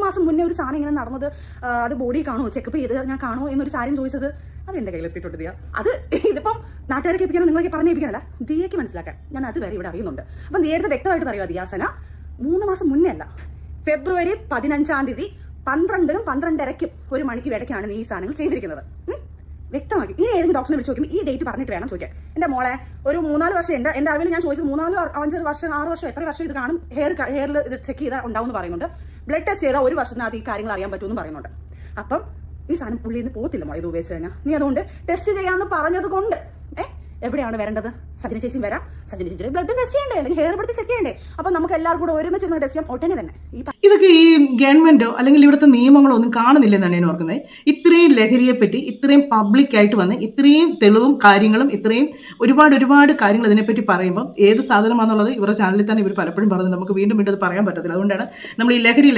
മാസം മുന്നേ ഒരു സാധനം ഇങ്ങനെ നടന്നത്, അത് ബോഡി കാണുമോ, ചെക്കപ്പ് ചെയ്ത് ഞാൻ കാണുമോ എന്നൊരു കാര്യം ചോദിച്ചത്, അത് എൻ്റെ കയ്യിലെത്തിയിട്ടുണ്ട് ദിയ. അത് ഇതിപ്പം നാട്ടുകാരെ കേൾപ്പിക്കാനോ നിങ്ങളൊക്കെ പറഞ്ഞു കേൾപ്പിക്കാനല്ല, ദിയയ്ക്ക് മനസ്സിലാക്കാൻ ഞാൻ അതുവരെ ഇവിടെ അറിയുന്നുണ്ട്. അപ്പം ദിയയുടെ വ്യക്തമായിട്ട് പറയുക ദിയാസന, 3 മാസം മുന്നേ അല്ല, ഫെബ്രുവരി 15-ാം തീയതി 12-നും 12:30-ക്കും 1 മണിക്ക് ഇടയ്ക്കാണ് നീ ഈ സാധനങ്ങൾ ചെയ്തിരിക്കുന്നത്. വ്യക്തമാക്കി. ഇനി ഏതെങ്കിലും ഡോക്ടറിനെ വിളിച്ച് ചോദിക്കും, ഈ ഡേറ്റ് പറഞ്ഞിട്ട് വേണം ചോദിക്കാൻ. എൻ്റെ മോളെ ഒരു 3-4 വർഷം എൻ്റെ അറിവിൽ ഞാൻ ചോദിച്ചത് 3-4-5 വർഷം 6 വർഷം എത്ര വർഷം ഇത് കാണും, ഹെയറിൽ ഇത് ചെക്ക് ചെയ്താൽ ഉണ്ടാവും എന്ന് പറയുന്നുണ്ട്. ബ്ലഡ് ടെസ്റ്റ് ചെയ്താൽ 1 വർഷത്തിനകത്ത് ഈ കാര്യങ്ങൾ അറിയാൻ പറ്റുമെന്ന് പറയുന്നുണ്ട്. അപ്പം ഈ സാധനം പുള്ളിയിൽ നിന്ന് പോകത്തില്ല മോളെ ഇത് ഉപയോഗിച്ച് കഴിഞ്ഞാൽ. നീ അതുകൊണ്ട് ടെസ്റ്റ് ചെയ്യാമെന്ന് പറഞ്ഞത് കൊണ്ട് എവിടെയാണ് വരേണ്ടത്? സജന ചേച്ചി വരാം, സജന ചേച്ചിയുടെ ബ്ലഡ് ടെസ്റ്റ് ചെയ്യണ്ടേ, അല്ലെങ്കിൽ ഹെയർ എടുത്ത് ചെക്ക് ചെയ്യണ്ടേ? അപ്പം നമുക്ക് എല്ലാവർക്കും കൂടെ ഒരുമിച്ച് ടെസ്റ്റ് ചെയ്യാം ഒട്ടനെ തന്നെ. ഇതൊക്കെ ഈ ഗവൺമെന്റോ അല്ലെങ്കിൽ ഇവിടുത്തെ നിയമങ്ങളോ ഒന്നും കാണുന്നില്ലെന്നാണ് ഞാൻ ഓർക്കുന്നത്. ഇത്രയും ലഹരിയെ പറ്റി ഇത്രയും പബ്ലിക്കായിട്ട് വന്ന് ഇത്രയും തെളിവും കാര്യങ്ങളും ഇത്രയും ഒരുപാട് കാര്യങ്ങൾ ഇതിനെപ്പറ്റി പറയുമ്പോൾ ഏത് സാധനമാണെന്നുള്ളത് ഇവരുടെ ചാനലിൽ തന്നെ ഇവർ പലപ്പോഴും പറഞ്ഞു, നമുക്ക് വീണ്ടും അത് പറയാൻ പറ്റത്തില്ല. അതുകൊണ്ടാണ് നമ്മൾ ഈ ലഹരി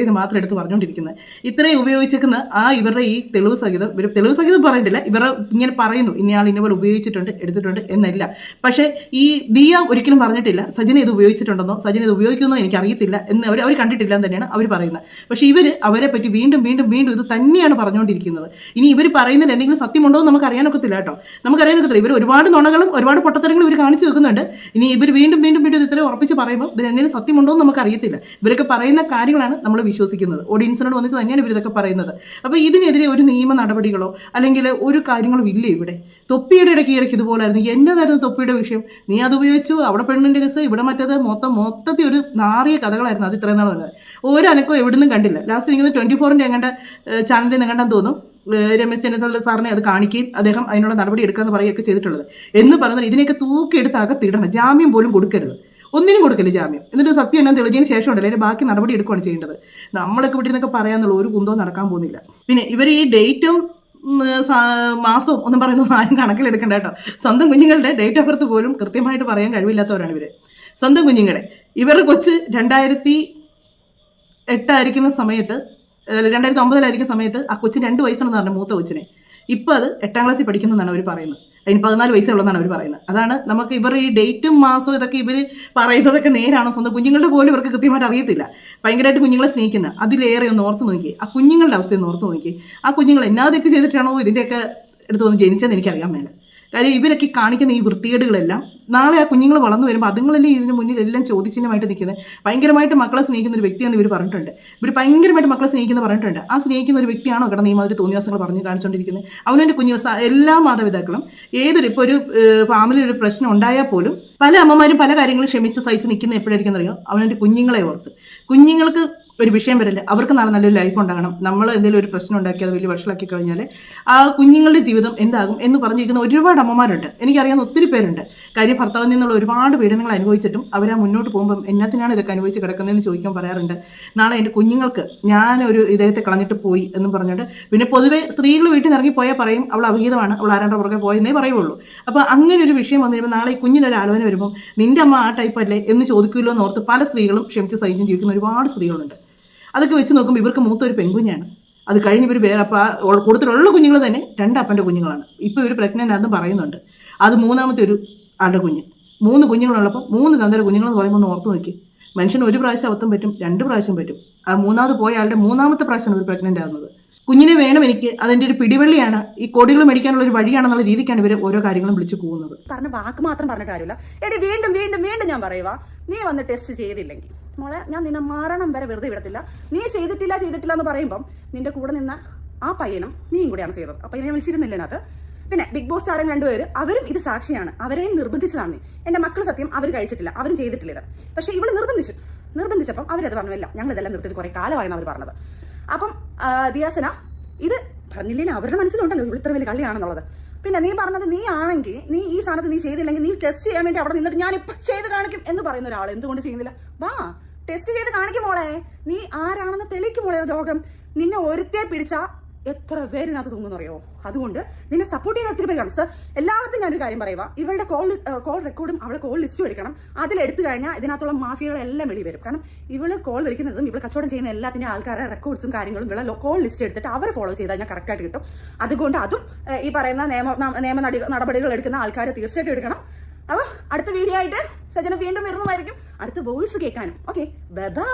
എന്ന് മാത്രം എടുത്ത് പറഞ്ഞുകൊണ്ടിരിക്കുന്നത്. ഇത്രയും ഉപയോഗിച്ചിരിക്കുന്ന ഇവരുടെ ഈ തെളിവ് സഹിതം പറയണ്ടില്ല, ഇവർ ഇങ്ങനെ പറയുന്നു ഇന്നയാൾ ഇന്നപോലെ ഉപയോഗിച്ചിട്ടുണ്ട് എടുത്തിട്ടുണ്ട് എന്നല്ല. പക്ഷേ ഈ ദിയ ഒരിക്കലും പറഞ്ഞിട്ടില്ല സജന ഇത് ഉപയോഗിച്ചിട്ടുണ്ടെന്നോ സജന ഇത് ഉപയോഗിക്കുന്നോ എനിക്കറിയത്തില്ല എന്ന് അവർ കണ്ടിട്ടില്ല എന്ന് തന്നെയാണ് അവർ പറയുന്നത്. പക്ഷേ ഇവർ അവരെ പറ്റി വീണ്ടും ഇത് തന്നെയാണ് പറഞ്ഞുകൊണ്ടിരിക്കുന്നത്. ഇനി ഇവർ പറയുന്നതിൽ എന്തെങ്കിലും സത്യമുണ്ടോ എന്ന് നമുക്ക് അറിയാനൊക്കത്തില്ല കേട്ടോ, നമുക്കറിയാനൊക്കത്തില്ല. ഇവർ ഒരുപാട് നുണകളും ഒരുപാട് പൊട്ടത്തരങ്ങളും ഇവർ കാണിച്ചു വെക്കുന്നുണ്ട്. ഇനി ഇവർ വീണ്ടും ഇത് ഇത്രയും ഉറപ്പിച്ച് പറയുമ്പോൾ ഇതിന് എന്തെങ്കിലും സത്യമുണ്ടോ എന്ന് നമുക്ക് അറിയത്തില്ല. ഇവരൊക്കെ പറയുന്ന കാര്യങ്ങളാണ് നമ്മൾ വിശ്വസിക്കുന്നത്. ഓഡിയൻസിനോട് വന്നിട്ട് തന്നെയാണ് ഇവരിതൊക്കെ പറയുന്നത്. അപ്പോൾ ഇതിനെതിരെ ഒരു നിയമ നടപടികളോ അല്ലെങ്കിൽ ഒരു കാര്യങ്ങളും ഇല്ല ഇവിടെ. തൊപ്പിയുടെ ഇടയ്ക്ക് ഇതുപോലായിരുന്നു, എന്നതായിരുന്നു തൊപ്പിയുടെ വിഷയം, നീ അത് ഉപയോഗിച്ചു, അവിടെ പെണ്ണിൻ്റെ കേസ്, ഇവിടെ മറ്റേത് മൊത്തത്തിൽ ഒരു നാറിയ കഥകളായിരുന്നു അത് ഇത്രയും നാൾ വന്നത്. ഒരു അനക്കോ എവിടുന്നും കണ്ടില്ല. ലാസ്റ്റ് എനിക്ക് 24-ൻ്റെ എങ്ങാണ്ട് ചാനലിൽ നിന്ന് കണ്ടാന്ന് തോന്നും രമേശ് ചെന്നിത്തല സാറിനെ അത് കാണിക്കുകയും അദ്ദേഹം അതിനുള്ള നടപടി എടുക്കാമെന്ന് പറയുകയൊക്കെ ചെയ്തിട്ടുള്ളത്. എന്ന് പറയുന്നത് ഇതിനെയൊക്കെ തൂക്കിയെടുത്ത് അകത്തിടണം, ജാമ്യം പോലും കൊടുക്കരുത്, ഒന്നിനും കൊടുക്കില്ല ജാമ്യം. എന്നിട്ട് സത്യം എന്നാ തെളിഞ്ഞതിന് ശേഷം ഉണ്ടല്ലോ അതിൻ്റെ ബാക്കി നടപടി എടുക്കുകയാണ് ചെയ്യേണ്ടത്. നമ്മളൊക്കെ ഇവിടെ നിന്നൊക്കെ പറയാമെന്നുള്ള ഒരു കുന്തവും നടക്കാൻ പോകുന്നില്ല. പിന്നെ ഇവർ ഈ ഡേറ്റും മാസവും ഒന്നും പറയുന്നൊന്നും ആരും കണക്കിലെടുക്കണ്ട കേട്ടോ. സ്വന്തം കുഞ്ഞുങ്ങളുടെ ഡേറ്റ് ഓഫ് ബർത്ത് പോലും കൃത്യമായിട്ട് പറയാൻ കഴിവില്ലാത്തവരാണ് ഇവർ. സ്വന്തം കുഞ്ഞുങ്ങളുടെ ഇവരുടെ കൊച്ച് 2008 സമയത്ത് 2009 സമയത്ത് ആ കൊച്ചിന് 2 വയസ്സുണ്ടെന്ന് പറഞ്ഞു, മൂത്ത കൊച്ചിനെ. ഇപ്പോൾ അത് 8ാം ക്ലാസ്സിൽ പഠിക്കുന്നതെന്നാണ് അവർ പറയുന്നത്. അതിന് 14 വയസ്സേ ഉള്ളതെന്നാണ് അവർ പറയുന്നത്. അതാണ് നമുക്ക് ഇവർ ഈ ഡേറ്റും മാസവും ഇതൊക്കെ ഇവർ പറയുന്നതൊക്കെ നേരാണോ, സ്വന്തം കുഞ്ഞുങ്ങളുടെ പോലും ഇവർക്ക് കൃത്യമായിട്ട് അറിയത്തില്ല. ഭയങ്കരമായിട്ട് കുഞ്ഞുങ്ങളെ സ്നേഹിക്കുന്നത്. അതിലേറെ ഒന്ന് ഓർത്ത് നോക്കി, ആ കുഞ്ഞുങ്ങളുടെ അവസ്ഥയൊന്ന് ഓർത്ത് നോക്കി. ആ കുഞ്ഞുങ്ങൾ എന്നാ തെറ്റ് ചെയ്തിട്ടാണോ ഇതിൻ്റെയൊക്കെ എടുത്ത് വന്ന് ജനിച്ചതെന്ന് എനിക്കറിയാൻ മേല. കാര്യം ഇവരൊക്കെ കാണിക്കുന്ന ഈ വൃത്തികേടുകളെല്ലാം നാളെ ആ കുഞ്ഞുങ്ങൾ വളർന്നു വരുമ്പോൾ അതുങ്ങളല്ലേ ഇതിന് മുന്നിലെല്ലാം ചോദ്യചിഹ്നമായിട്ട് നിൽക്കുന്നത്. ഭയങ്കരമായിട്ട് മക്കളെ സ്നേഹിക്കുന്ന ഒരു വ്യക്തിയാണെന്ന് ഇവർ പറഞ്ഞിട്ടുണ്ട്. ഇവർ ഭയങ്കരമായിട്ട് മക്കളെ സ്നേഹിക്കുന്ന പറഞ്ഞിട്ടുണ്ട്. ആ സ്നേഹിക്കുന്ന ഒരു വ്യക്തിയാണോ കിടന്ന് ഈ മാതിരി തോന്നിയാസങ്ങൾ പറഞ്ഞ് കാണിച്ചുകൊണ്ടിരിക്കുന്നത്? അവനവൻ്റെ കുഞ്ഞു എല്ലാ മാതാപിതാക്കളും ഇപ്പോൾ ഒരു ഫാമിലി ഒരു പ്രശ്നം ഉണ്ടായാൽ പോലും പല അമ്മമാരും പല കാര്യങ്ങളും ക്ഷമിച്ച് സഹിച്ച് നിൽക്കുന്ന എപ്പോഴായിരിക്കും അറിയോ? അവനവൻ്റെ കുഞ്ഞുങ്ങളെ ഓർത്ത്. കുഞ്ഞുങ്ങൾക്ക് ഒരു വിഷയം വരില്ല, അവർക്ക് നാളെ നല്ലൊരു ലൈഫ് ഉണ്ടാകണം. നമ്മൾ എന്തെങ്കിലും ഒരു പ്രശ്നം ഉണ്ടാക്കി അത് വലിയ വഷളാക്കി കഴിഞ്ഞാൽ ആ കുഞ്ഞുങ്ങളുടെ ജീവിതം എന്താകും എന്ന് പറഞ്ഞിരിക്കുന്ന ഒരുപാട് അമ്മമാരുണ്ട്. എനിക്കറിയാവുന്ന ഒത്തിരി പേരുണ്ട്. കാര്യം ഭർത്താവിൽ നിന്നുള്ള ഒരുപാട് പീഡനങ്ങൾ അനുഭവിച്ചിട്ടും അവരാ മുന്നോട്ട് പോകുമ്പം എന്നാത്തിനാണ് ഇതൊക്കെ അനുഭവിച്ച് കിടക്കുന്നതെന്ന് ചോദിക്കാൻ പറയാറുണ്ട്. നാളെ എൻ്റെ കുഞ്ഞുങ്ങൾക്ക് ഞാനൊരു ഇദ്ദേഹത്തെ കളഞ്ഞിട്ട് പോയി എന്ന് പറഞ്ഞിട്ട്, പിന്നെ പൊതുവെ സ്ത്രീകൾ വീട്ടിൽ നിന്ന് ഇറങ്ങി പോയാൽ പറയും അവൾ അവിഹിതമാണ്, അവൾ ആരാണ്ട് പുറകെ പോയെന്നേ പറയുള്ളൂ. അപ്പോൾ അങ്ങനെ ഒരു വിഷയം വന്നു കഴിയുമ്പോൾ നാളെ ഈ കുഞ്ഞിനൊരു ആലോചന വരുമ്പോൾ നിൻ്റെ അമ്മ ആ ടൈപ്പ് അല്ലേ എന്ന് ചോദിക്കുമല്ലോ എന്ന് ഓർത്ത് പല സ്ത്രീകളും ക്ഷമിച്ച് സഹിച്ചും ജീവിക്കുന്ന ഒരുപാട് സ്ത്രീകളുണ്ട്. അതൊക്കെ വെച്ച് നോക്കുമ്പോൾ ഇവർക്ക് മൂത്തൊരു പെൺകുഞ്ഞാണ്. അത് കഴിഞ്ഞ് ഇവർ വേറെ അപ്പോൾ കൊടുത്തിട്ടുള്ള കുഞ്ഞുങ്ങൾ തന്നെ 2 അപ്പൻ്റെ കുഞ്ഞുങ്ങളാണ്. ഇപ്പോൾ ഇവർ പ്രഗ്നൻ്റ് ആണെന്ന് പറയുന്നുണ്ട്. അത് 3ാമത്തെ ഒരു ആളുടെ കുഞ്ഞ്. 3 കുഞ്ഞുങ്ങളുള്ളപ്പോൾ 3 തന്തര കുഞ്ഞുങ്ങളെന്ന് പറയുമ്പോൾ ഒന്ന് ഓർത്ത് നോക്കി. മനുഷ്യന് 1 പ്രാവശ്യം അബദ്ധം പറ്റും, 2 പ്രാവശ്യം പറ്റും. ആ 3ാമത് പോയ ആളുടെ 3ാമത്തെ പ്രാവശ്യമാണ് ഇവർ പ്രഗ്നൻ്റ് ആകുന്നത്. കുഞ്ഞിനെ വേണം എനിക്ക്, അതെൻ്റെ ഒരു പിടിവള്ളിയാണ്, ഈ കോടികൾ മേടിക്കാനുള്ള ഒരു വഴിയാണെന്നുള്ള രീതിക്കാണ് ഇവർ ഓരോ കാര്യങ്ങളും വിളിച്ചു പോകുന്നത്. പറഞ്ഞ വാക്ക് മാത്രം പറഞ്ഞ കാര്യമില്ല. എടി വീണ്ടും വീണ്ടും വീണ്ടും ഞാൻ പറയുക, നീ വന്ന് ടെസ്റ്റ് ചെയ്തില്ലെങ്കിൽ മോളെ ഞാൻ നിന്നെ മരണം വരെ വെറുതെ വിടത്തില്ല. നീ ചെയ്തിട്ടില്ല എന്ന് പറയുമ്പം നിന്റെ കൂടെ നിന്ന ആ പയ്യനും നീയും കൂടെയാണ് ചെയ്തത്. ആ പയ്യനെ വിളിച്ചിരുന്നില്ല അതിനകത്ത്. പിന്നെ ബിഗ് ബോസ് താരം 2 പേര് അവരും ഇത് സാക്ഷിയാണ്. അവരെയും നിർബന്ധിച്ചതാണ്. എൻ്റെ മക്കൾ സത്യം അവർ കഴിച്ചിട്ടില്ല, അവരും ചെയ്തിട്ടില്ല ഇത്. പക്ഷേ ഇവള് നിർബന്ധിച്ചപ്പം അവരത് പറഞ്ഞില്ല, ഞങ്ങൾ ഇതെല്ലാം നിർത്തിയിട്ട് കുറേ കാലമായെന്ന് അവർ പറഞ്ഞത്. അപ്പം ദിയാസന ഇത് പറഞ്ഞില്ലേ, അവരുടെ മനസ്സിലുണ്ടല്ലോ ഇവൾ ഇത്ര വലിയ കള്ളിയാണെന്നുള്ളത്. പിന്നെ നീ പറഞ്ഞത് നീ ആണെങ്കിൽ നീ ഈ സ്ഥാനത്ത് നീ ചെയ്തില്ലെങ്കിൽ നീ ടെസ്റ്റ് ചെയ്യാൻ വേണ്ടി അവിടെ നിന്നിട്ട് ഞാൻ ഇപ്പം ചെയ്ത് കാണിക്കും എന്ന് പറയുന്ന ഒരാൾ എന്തുകൊണ്ട് ചെയ്യുന്നില്ല? വാ ടെസ്റ്റ് ചെയ്ത് കാണിക്കും മോളെ, നീ ആരാണെന്ന് തെളിയിക്കും മോളെ. രോഗം നിന്നെ ഒരുത്തേ പിടിച്ചാൽ എത്ര പേരിനകത്ത് തോന്നുന്നറിയോ? അതുകൊണ്ട് നിന്നെ സപ്പോർട്ട് ചെയ്യാൻ ഒത്തിരി പേര് കാണും. സർ എല്ലാവർക്കും ഞാനൊരു കാര്യം പറയുക, ഇവളുടെ കോൾ റെക്കോർഡും അവളെ കോൾ ലിസ്റ്റും എടുക്കണം. അതിലെടുത്തു കഴിഞ്ഞാൽ ഇതിനകത്തുള്ള മാഫിയകളെല്ലാം വെളി വരും. കാരണം ഇവള് കോൾ വിളിക്കുന്നതും ഇവള് കച്ചവടം ചെയ്യുന്ന എല്ലാത്തിൻ്റെ ആൾക്കാരുടെ റെക്കോർഡ്സും കാര്യങ്ങളും ഇവളെ കോൾ ലിസ്റ്റ് എടുത്തിട്ട് അവരെ ഫോളോ ചെയ്താൽ ഞാൻ കറക്റ്റായിട്ട് കിട്ടും. അതുകൊണ്ട് അതും ഈ പറയുന്ന നിയമ നടപടികൾ എടുക്കുന്ന ആൾക്കാർ തീർച്ചയായിട്ടും എടുക്കണം. അപ്പോൾ അടുത്ത വീഡിയോ ആയിട്ട് സജന വീണ്ടും വരുന്നതായിരിക്കും, അടുത്ത വോയിസ് കേൾക്കാനും. Okay bye bye.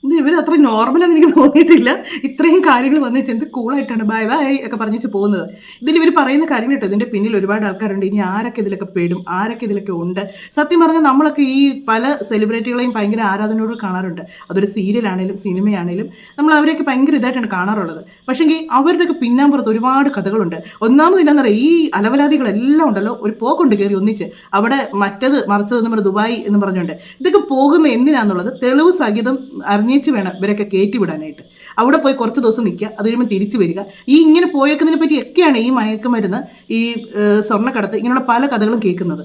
ഇത് ഇവർ അത്ര നോർമലെന്ന് എനിക്ക് തോന്നിയിട്ടില്ല. ഇത്രയും കാര്യങ്ങൾ വന്നു വെച്ചാൽ എന്ത് കൂളായിട്ടാണ് ബൈ ബൈ ഒക്കെ പറഞ്ഞിച്ച് പോകുന്നത്. ഇതിൽ ഇവർ പറയുന്ന കാര്യം കേട്ടോ, ഇതിൻ്റെ പിന്നിൽ ഒരുപാട് ആൾക്കാരുണ്ട്. ഇനി ആരൊക്കെ ഇതിലൊക്കെ പെടും, ആരൊക്കെ ഇതിലൊക്കെ ഉണ്ട്. സത്യം പറഞ്ഞാൽ നമ്മളൊക്കെ ഈ പല സെലിബ്രിറ്റികളെയും ഭയങ്കര ആരാധനയോട് കാണാറുണ്ട്. അതൊരു സീരിയലാണേലും സിനിമയാണേലും നമ്മൾ അവരെയൊക്കെ ഭയങ്കര ഇതായിട്ടാണ് കാണാറുള്ളത്. പക്ഷേങ്കിൽ അവരുടെയൊക്കെ പിന്നാമ്പുറത്ത് ഒരുപാട് കഥകളുണ്ട്. ഒന്നാമത് എന്താണെന്ന് പറയുക, ഈ അലവലാദികളെല്ലാം ഉണ്ടല്ലോ ഒരു പോക്കുണ്ട് കയറി ഒന്നിച്ച് അവിടെ മറ്റത് മറിച്ചതെന്ന് പറഞ്ഞ് ദുബായ് എന്ന് പറഞ്ഞുകൊണ്ട് ഇതൊക്കെ പോകുന്ന എന്തിനാന്നുള്ളത് തെളിവ് സഹിതം അറിഞ്ഞേച്ച് വേണം ഇവരൊക്കെ കയറ്റിവിടാനായിട്ട്. അവിടെ പോയി കുറച്ച് ദിവസം നിൽക്കുക, അത് കഴിയുമ്പോൾ തിരിച്ചു വരിക. ഈ ഇങ്ങനെ പോയേക്കുന്നതിനെ പറ്റിയൊക്കെയാണ് ഈ മയക്കുമരുന്ന്, ഈ സ്വർണ്ണക്കടത്ത്, ഇങ്ങനെയുള്ള പല കഥകളും കേൾക്കുന്നത്.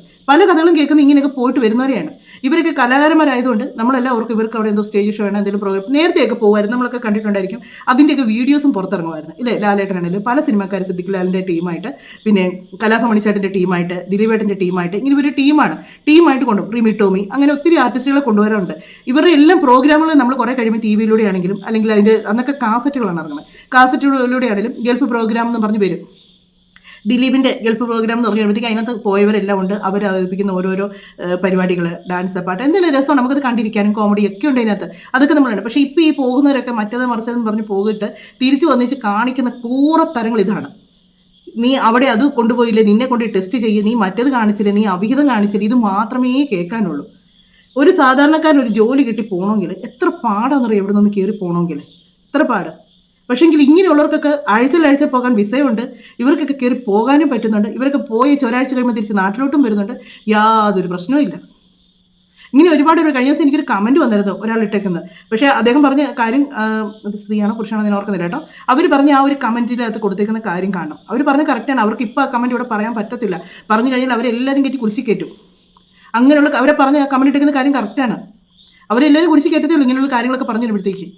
ഇങ്ങനെയൊക്കെ പോയിട്ട് വരുന്നവരെയാണ്. ഇവരൊക്കെ കലാകാരന്മാരായതുകൊണ്ട് നമ്മളെല്ലാം ഓർക്കും ഇവർക്ക് അവിടെ എന്തോ സ്റ്റേജ് ഷോ ആണ്, എന്തെങ്കിലും പ്രോഗ്രാം നേരത്തെയൊക്കെ പോകുമായിരുന്നു. നമ്മളൊക്കെ കണ്ടിട്ടുണ്ടായിരിക്കും. അതിൻ്റെയൊക്കെ വീഡിയോസും പുറത്തിറങ്ങുമായിരുന്നു ഇല്ലേ? ലാലേട്ടനാണെങ്കിലും പല സിനിമാക്കാർ, സിദ്ദിഖ് ലാലിൻ്റെ ടീമായിട്ട്, പിന്നെ കലാഭമണിച്ചേട്ടൻ്റെ ടീമായിട്ട്, ദിലീപേട്ടൻ്റെ ടീമായിട്ട്, ഇങ്ങനെ ഒരു ടീമായിട്ട് കൊണ്ടുപോകും. റിമി ടോമി, അങ്ങനെ ഒത്തിരി ആർട്ടിസ്റ്റുകളെ കൊണ്ടുവരാറുണ്ട്. ഇവരുടെ എല്ലാം പ്രോഗ്രാമുകൾ നമ്മൾ കുറേ കഴിയുമ്പോൾ ടി വിയിലൂടെ ആണെങ്കിലും അല്ലെങ്കിൽ അതിൻ്റെ അന്നൊക്കെ കാസറ്റുകളാണ് ഇറങ്ങുന്നത്. കാസറ്റുകളിലൂടെ ആണെങ്കിലും ഗൾഫ് പ്രോഗ്രാം എന്ന് പറഞ്ഞ് വരും. ദിലീപിൻ്റെ ഗൾഫ് പ്രോഗ്രാം എന്ന് പറയുമ്പോഴത്തേക്ക് അതിനകത്ത് പോയവരെല്ലാം ഉണ്ട്. അവർ അവതരിപ്പിക്കുന്ന ഓരോരോ പരിപാടികൾ, ഡാൻസ്, പാട്ട്, എന്തെങ്കിലും രസമാണ്. നമുക്കത് കണ്ടിരിക്കാനും കോമഡി ഒക്കെ ഉണ്ട് അതിനകത്ത്. അതൊക്കെ നമ്മളുണ്ട്. പക്ഷേ ഇപ്പോൾ ഈ പോകുന്നവരൊക്കെ മറ്റേത് മറിച്ചതെന്ന് പറഞ്ഞ് പോയിട്ട് തിരിച്ച് വന്നിച്ച് കാണിക്കുന്ന കൂറത്തരങ്ങൾ ഇതാണ്. നീ അവിടെ അത് കൊണ്ടുപോയില്ലേ, നിന്നെ കൊണ്ട് ടെസ്റ്റ് ചെയ്യുക, നീ മറ്റേത് കാണിച്ചില്ലേ, നീ അവിഹിതം കാണിച്ചില്ലേ, ഇത് മാത്രമേ കേൾക്കാനുള്ളൂ. ഒരു സാധാരണക്കാരൻ ഒരു ജോലി കിട്ടി പോകണമെങ്കിൽ എത്ര പാടാണെന്നറിയാം, എവിടെ നിന്ന് കയറി പോകണമെങ്കിൽ എത്ര പാട്. പക്ഷേങ്കിൽ ഇങ്ങനെയുള്ളവർക്കൊക്കെ ആഴ്ച പോകാൻ വിസയുണ്ട്, ഇവർക്കൊക്കെ കയറി പോകാനും പറ്റുന്നുണ്ട്. ഇവരൊക്കെ പോയി ഒരാഴ്ച കഴിയുമ്പോൾ തിരിച്ച് നാട്ടിലോട്ടും വരുന്നുണ്ട്. യാതൊരു പ്രശ്നവും ഇല്ല. ഇങ്ങനെ ഒരുപാട് കഴിഞ്ഞ ദിവസം എനിക്കൊരു കമൻറ്റ് വന്നിരുന്നു ഒരാൾ ഇട്ടേക്കുന്നത്. പക്ഷേ അദ്ദേഹം പറഞ്ഞ കാര്യം, അത് സ്ത്രീയാണോ പുരുഷനാണോ ഞാൻ ഓർക്കുന്നില്ല കേട്ടോ. അവർ പറഞ്ഞ ആ ഒരു കമൻറ്റിനകത്ത് കൊടുത്തേക്കുന്ന കാര്യം കാണണം. അവർ പറഞ്ഞ കറക്റ്റാണ്. അവർക്ക് ഇപ്പോൾ ആ കമൻറ്റ് ഇവിടെ പറയാൻ പറ്റത്തില്ല. പറഞ്ഞു കഴിഞ്ഞാൽ അവരെല്ലാവരും കയറ്റി കുരിശി കയറ്റും. അങ്ങനെയുള്ള അവരെ പറഞ്ഞ കമൻറ്റ് ഇട്ടേക്കുന്ന കാര്യം കറക്റ്റാണ്. അവരെല്ലാവരും കുരിശി കയറ്റത്തേ ഉള്ളൂ ഇങ്ങനെയുള്ള കാര്യങ്ങളൊക്കെ പറഞ്ഞു വരുമ്പോഴത്തേക്ക്.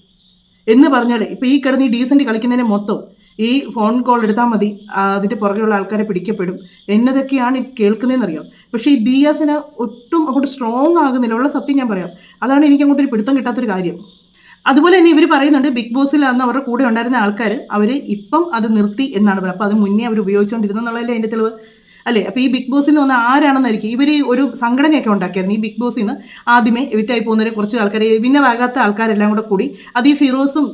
എന്ന് പറഞ്ഞാൽ ഇപ്പോൾ ഈ കിടന്ന് ഈ ഡീസൻറ്റ് കളിക്കുന്നതിനെ മൊത്തം ഈ ഫോൺ കോൾ എടുത്താൽ മതി, അതിൻ്റെ പുറകെയുള്ള ആൾക്കാരെ പിടിക്കപ്പെടും എന്നതൊക്കെയാണ് കേൾക്കുന്നതെന്നറിയാം. പക്ഷേ ഈ ദിയാസന ഒട്ടും അങ്ങോട്ട് സ്ട്രോങ് ആകുന്നില്ല. ഉള്ള സത്യം ഞാൻ പറയാം, അതാണ് എനിക്ക് അങ്ങോട്ടൊരു പിടുത്തം കിട്ടാത്തൊരു കാര്യം. അതുപോലെ തന്നെ ഇവർ പറയുന്നുണ്ട് ബിഗ് ബോസിൽ അന്ന് അവരുടെ കൂടെ ഉണ്ടായിരുന്ന ആൾക്കാർ അവർ ഇപ്പം അത് നിർത്തി എന്നാണ് പറയുന്നത്. അപ്പോൾ അത് മുന്നേ അവർ ഉപയോഗിച്ചുകൊണ്ടിരുന്നെന്നുള്ളതല്ലേ അതിൻ്റെ തെളിവ് അല്ലേ? അപ്പോൾ ഈ ബിഗ് ബോസിൽ നിന്ന് വന്ന ആരാണെന്നായിരിക്കും ഇവർ ഒരു സംഘടനയൊക്കെ ഉണ്ടാക്കിയായിരുന്നു. ഈ ബിഗ് ബോസിൽ നിന്ന് ആദ്യമേ എവിറ്റായി പോകുന്നവരെ കുറച്ച് ആൾക്കാർ, വിന്നറാകാത്ത ആൾക്കാരെല്ലാം കൂടെ കൂടി, അത് ഈ ഫിറോസും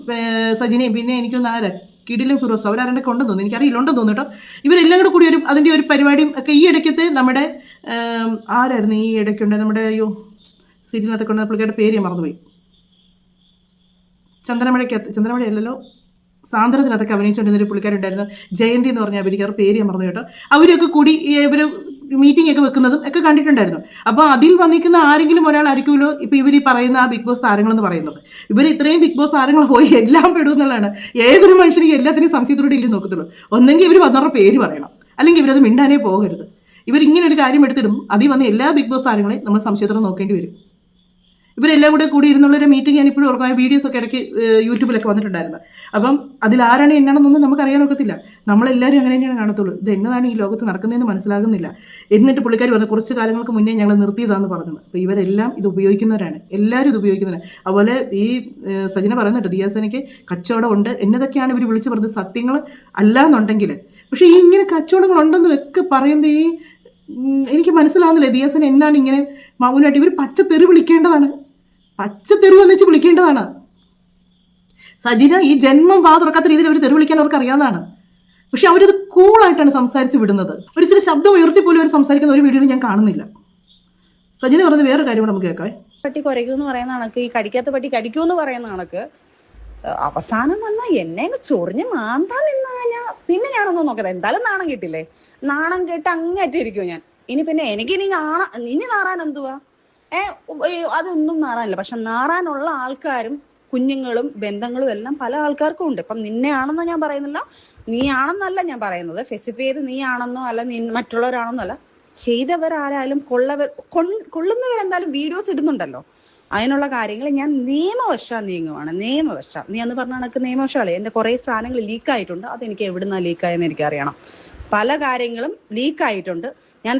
സജിനയും പിന്നെ എനിക്കൊന്ന് ആരാ കിടിലും ഫിറോസ് അവരാരണ്ടൊക്കെ ഉണ്ടെന്ന് തോന്നുന്നു, എനിക്കറിയില്ല, ഉണ്ടെന്ന് തോന്നുന്നു കേട്ടോ. ഇവരെല്ലാം കൂടെ കൂടി അതിൻ്റെ ഒരു പരിപാടിയും ഒക്കെ ഈ ഇടയ്ക്കത്തെ നമ്മുടെ ആരായിരുന്നു ഈ ഇടയ്ക്കുണ്ട് നമ്മുടെ സീരിയലിനകത്തൊക്കെ ഉണ്ട്, പുള്ളിക്കാരുടെ പേര് ഞാൻ മറന്നുപോയി. ചന്ദ്രമഴയല്ലല്ലോ, സാന്ദ്രത്തിനകത്തൊക്കെ അഭിനയിച്ചുകൊണ്ടിരുന്നൊരു പുള്ളിക്കാരുണ്ടായിരുന്നു, ജയന്തി എന്ന് പറഞ്ഞാൽ അഭിനയിക്കാറ്, പേര് ഞാൻ മറന്നു കേട്ടോ. അവരൊക്കെ കൂടി ഇവർ മീറ്റിംഗ് ഒക്കെ വെക്കുന്നതും ഒക്കെ കണ്ടിട്ടുണ്ടായിരുന്നു. അപ്പോൾ അതിൽ വന്നിരിക്കുന്ന ആരെങ്കിലും ഒരാളായിരിക്കുമല്ലോ ഇപ്പോൾ ഇവർ ഈ പറയുന്ന ആ ബിഗ് ബോസ് താരങ്ങളെന്ന് പറയുന്നത്. ഇവർ ഇത്രയും ബിഗ് ബോസ് താരങ്ങൾ പോയി എല്ലാം പെടും എന്നുള്ളതാണ്. ഏതൊരു മനുഷ്യനും എല്ലാത്തിനും സംശയത്തോടെ ഇല്ലേ നോക്കത്തുള്ളൂ. ഒന്നെങ്കിൽ ഇവർ വന്നവരുടെ പേര് പറയണം, അല്ലെങ്കിൽ ഇവരത് മിണ്ടാനേ പോകരുത്. ഇവരിങ്ങനെ ഒരു കാര്യം എടുത്തിടും, അതിൽ വന്ന് എല്ലാ ബിഗ് ബോസ് താരങ്ങളെയും നമ്മൾ സംശയത്തോടെ നോക്കേണ്ടി വരും. ഇവരെല്ലാം കൂടി ഇരുന്നുള്ളൊരു മീറ്റിംഗ് ഞാൻ ഇപ്പോഴും ഓർക്കാം. വീഡിയോസൊക്കെ ഇടയ്ക്ക് യൂട്യൂബിലൊക്കെ വന്നിട്ടുണ്ടായിരുന്നു. അപ്പം അതിലാരാണ് എന്നാണെന്നൊന്നും നമുക്കറിയാൻ ഒക്കത്തില്ല. നമ്മളെല്ലാവരും അങ്ങനെ തന്നെയാണ് കാണത്തുള്ളൂ. ഇത് എന്നതാണ് ഈ ലോകത്ത് നടക്കുന്നതെന്ന് മനസ്സിലാകുന്നില്ല. എന്നിട്ട് പുള്ളിക്കാർ വന്ന് കുറച്ച് കാലങ്ങൾക്ക് മുന്നേ ഞങ്ങൾ നിർത്തിയതാണെന്ന് പറഞ്ഞത്. അപ്പോൾ ഇവരെല്ലാം ഇത് ഉപയോഗിക്കുന്നവരാണ്, എല്ലാവരും ഇത് ഉപയോഗിക്കുന്നവരാണ്. അതുപോലെ ഈ സജിന പറയുന്നുണ്ട് ദിയാസനയ്ക്ക് കച്ചവടം ഉണ്ട് എന്നതൊക്കെയാണ് ഇവർ വിളിച്ച് പറഞ്ഞത്. സത്യങ്ങൾ അല്ല എന്നുണ്ടെങ്കിൽ, പക്ഷേ ഈ ഇങ്ങനെ കച്ചവടങ്ങളുണ്ടെന്ന് ഒക്കെ പറയുമ്പോൾ എനിക്ക് മനസ്സിലാവുന്നില്ല ദിയാസന എന്നാണ് ഇങ്ങനെ മൗനമായിട്ട്. ഇവർ പച്ചത്തെറി വിളിക്കേണ്ടതാണ്, പച്ചത്തെറി വന്നിച്ച് വിളിക്കേണ്ടതാണ്. സജിന ഈ ജന്മം വാ തുറക്കാത്ത രീതിയിൽ അവർ തെറി വിളിക്കാൻ അവർക്ക് അറിയാവുന്നതാണ്. പക്ഷെ അവരത് കൂളായിട്ടാണ് സംസാരിച്ച് വിടുന്നത്. ഒരു ചില ശബ്ദം ഉയർത്തിപ്പോലും അവർ സംസാരിക്കുന്ന ഒരു വീഡിയോയിൽ ഞാൻ കാണുന്നില്ല. സജിന പറഞ്ഞത് വേറെ കാര്യം കൂടെ നമുക്ക് കേൾക്കാം. പട്ടി കുരയ്ക്കൂന്ന് പറയുന്ന കണക്ക്, ഈ കടിക്കാത്ത പട്ടി കടിക്കൂന്ന് പറയുന്ന കണക്ക് അവസാനം വന്ന എന്നെ ചൊറിഞ്ഞ് മാന്താൻ നിന്ന് കഴിഞ്ഞാൽ പിന്നെ ഞാനൊന്നും നോക്കട്ടെ, എന്തായാലും നാണം കിട്ടില്ലേ. നാണം കേട്ട് അങ്ങേറ്റിരിക്കും ഞാൻ. ഇനി പിന്നെ എനിക്ക് ഇനി നാറാൻ എന്തുവാ? അതൊന്നും നാറാനില്ല. പക്ഷെ നാറാനുള്ള ആൾക്കാരും കുഞ്ഞുങ്ങളും ബന്ധങ്ങളും എല്ലാം പല ആൾക്കാർക്കും ഉണ്ട്. ഇപ്പം നിന്നെ ആണെന്നോ ഞാൻ പറയുന്നില്ല, നീ ആണെന്നല്ല ഞാൻ പറയുന്നത്, സ്പെസിഫൈ ചെയ്ത് നീ ആണെന്നോ അല്ല നീ മറ്റുള്ളവരാണെന്നോ അല്ല. ചെയ്തവരാരായാലും കൊള്ളുന്നവരെന്തായാലും വീഡിയോസ് ഇടുന്നുണ്ടല്ലോ. അതിനുള്ള കാര്യങ്ങൾ ഞാൻ നിയമവശാൽ നീങ്ങുവാണ്. നിയമവശാൽ നീ അന്ന് പറഞ്ഞ കണക്ക് നിയമവശാലേ എൻ്റെ കുറേ സാധനങ്ങൾ ലീക്കായിട്ടുണ്ട്. അതെനിക്ക് എവിടുന്നാണ് ലീക്കായെന്ന് എനിക്കറിയണം. പല കാര്യങ്ങളും ലീക്കായിട്ടുണ്ട്. ഞാൻ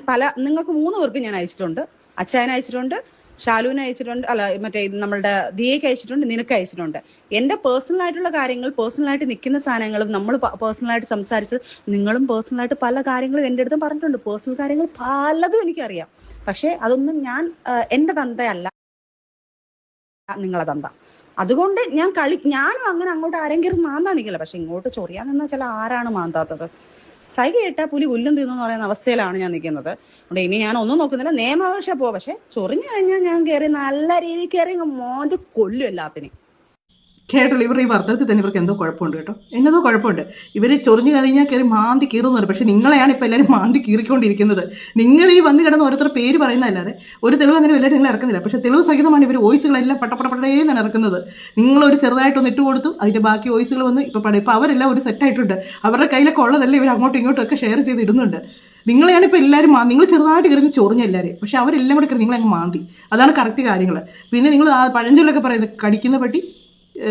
നിങ്ങൾക്ക് 3 പേർക്ക് ഞാൻ അയച്ചിട്ടുണ്ട്. അച്ചായനെ അയച്ചിട്ടുണ്ട്, ഷാലുവിനെ അയച്ചിട്ടുണ്ട്, അല്ല മറ്റേ നമ്മളുടെ ദിയയ്ക്ക് അയച്ചിട്ടുണ്ട്, നിനക്ക് അയച്ചിട്ടുണ്ട്. എൻ്റെ പേഴ്സണലായിട്ടുള്ള കാര്യങ്ങൾ, പേഴ്സണലായിട്ട് നിൽക്കുന്ന സാധനങ്ങളും നമ്മൾ പേഴ്സണലായിട്ട് സംസാരിച്ചത്, നിങ്ങളും പേഴ്സണലായിട്ട് പല കാര്യങ്ങളും എൻ്റെ അടുത്തും പറഞ്ഞിട്ടുണ്ട്. പേഴ്സണൽ കാര്യങ്ങൾ പലതും എനിക്കറിയാം. പക്ഷേ അതൊന്നും എൻ്റെ തന്തയല്ല നിങ്ങളെ തന്ത. അതുകൊണ്ട് ഞാനും അങ്ങനെ അങ്ങോട്ട് ആരെങ്കിലും മാന്താൻ നിൽക്കില്ല. പക്ഷെ ഇങ്ങോട്ട് ചൊറിയാൻ നിന്നാൽ ചില ആരാണ് മാന്താത്തത്? സൈക കേട്ടാൽ പുലി പുല്ലും തിന്നു പറയുന്ന അവസ്ഥയിലാണ് ഞാൻ നിൽക്കുന്നത്. അതുകൊണ്ട് ഇനി ഞാൻ ഒന്നും നോക്കുന്നില്ല, നിയമവശ പോവാം. പക്ഷെ ചൊറിഞ്ഞു കഴിഞ്ഞാൽ ഞാൻ കയറി നല്ല രീതിയിൽ കയറി മോന്ത് കൊല്ലും എല്ലാത്തിനും. കേട്ടല്ലോ, ഇവർ ഈ വർദ്ധനത്തിൽ തന്നെ ഇവർക്ക് എന്തോ കുഴപ്പമുണ്ട് കേട്ടോ, എന്നതോ കുഴപ്പമുണ്ട്. ഇവർ ചൊറിഞ്ഞു കഴിഞ്ഞാൽ കയറി മാന്തി കീറുന്നുണ്ട്. പക്ഷെ നിങ്ങളെയാണ് ഇപ്പോൾ എല്ലാവരും മാന്തി കീറിക്കൊണ്ടിരിക്കുന്നത്. നിങ്ങൾ ഈ വന്ന് കിടന്ന് ഓരോരുത്തർ പേര് പറയുന്നതല്ലാതെ ഒരു തെളിവ് അങ്ങനെ എല്ലാവരും നിങ്ങൾ ഇറക്കുന്നില്ല. പക്ഷേ തെളിവ് സഹിതമാണ് ഇവർ വോയിസുകളെല്ലാം പട്ടപ്പടപടേന്നാണ് ഇറക്കുന്നത്. നിങ്ങളൊരു ചെറുതായിട്ടൊന്ന് ഇട്ട് കൊടുത്തു, അതിൻ്റെ ബാക്കി വോയിസുകൾ വന്ന് ഇപ്പോൾ അവരെല്ലാം ഒരു സെറ്റായിട്ടുണ്ട്. അവരുടെ കയ്യിലൊക്കെ ഉള്ളതല്ല ഇവർ അങ്ങോട്ടും ഇങ്ങോട്ടും ഒക്കെ ഷെയർ ചെയ്ത് ഇടുന്നുണ്ട്. നിങ്ങളെയാണ് ഇപ്പോൾ എല്ലാവരും നിങ്ങൾ ചെറുതായിട്ട് കയറി ചൊറിഞ്ഞ എല്ലാവരും. പക്ഷെ അവരെല്ലാം കൂടെ കയറി നിങ്ങളങ്ങ് മാന്തി. അതാണ് കറക്റ്റ് കാര്യങ്ങൾ. പിന്നെ നിങ്ങൾ പഴഞ്ചൊല്ലൊക്കെ പറയുന്നത് കടിക്കുന്ന പട്ടി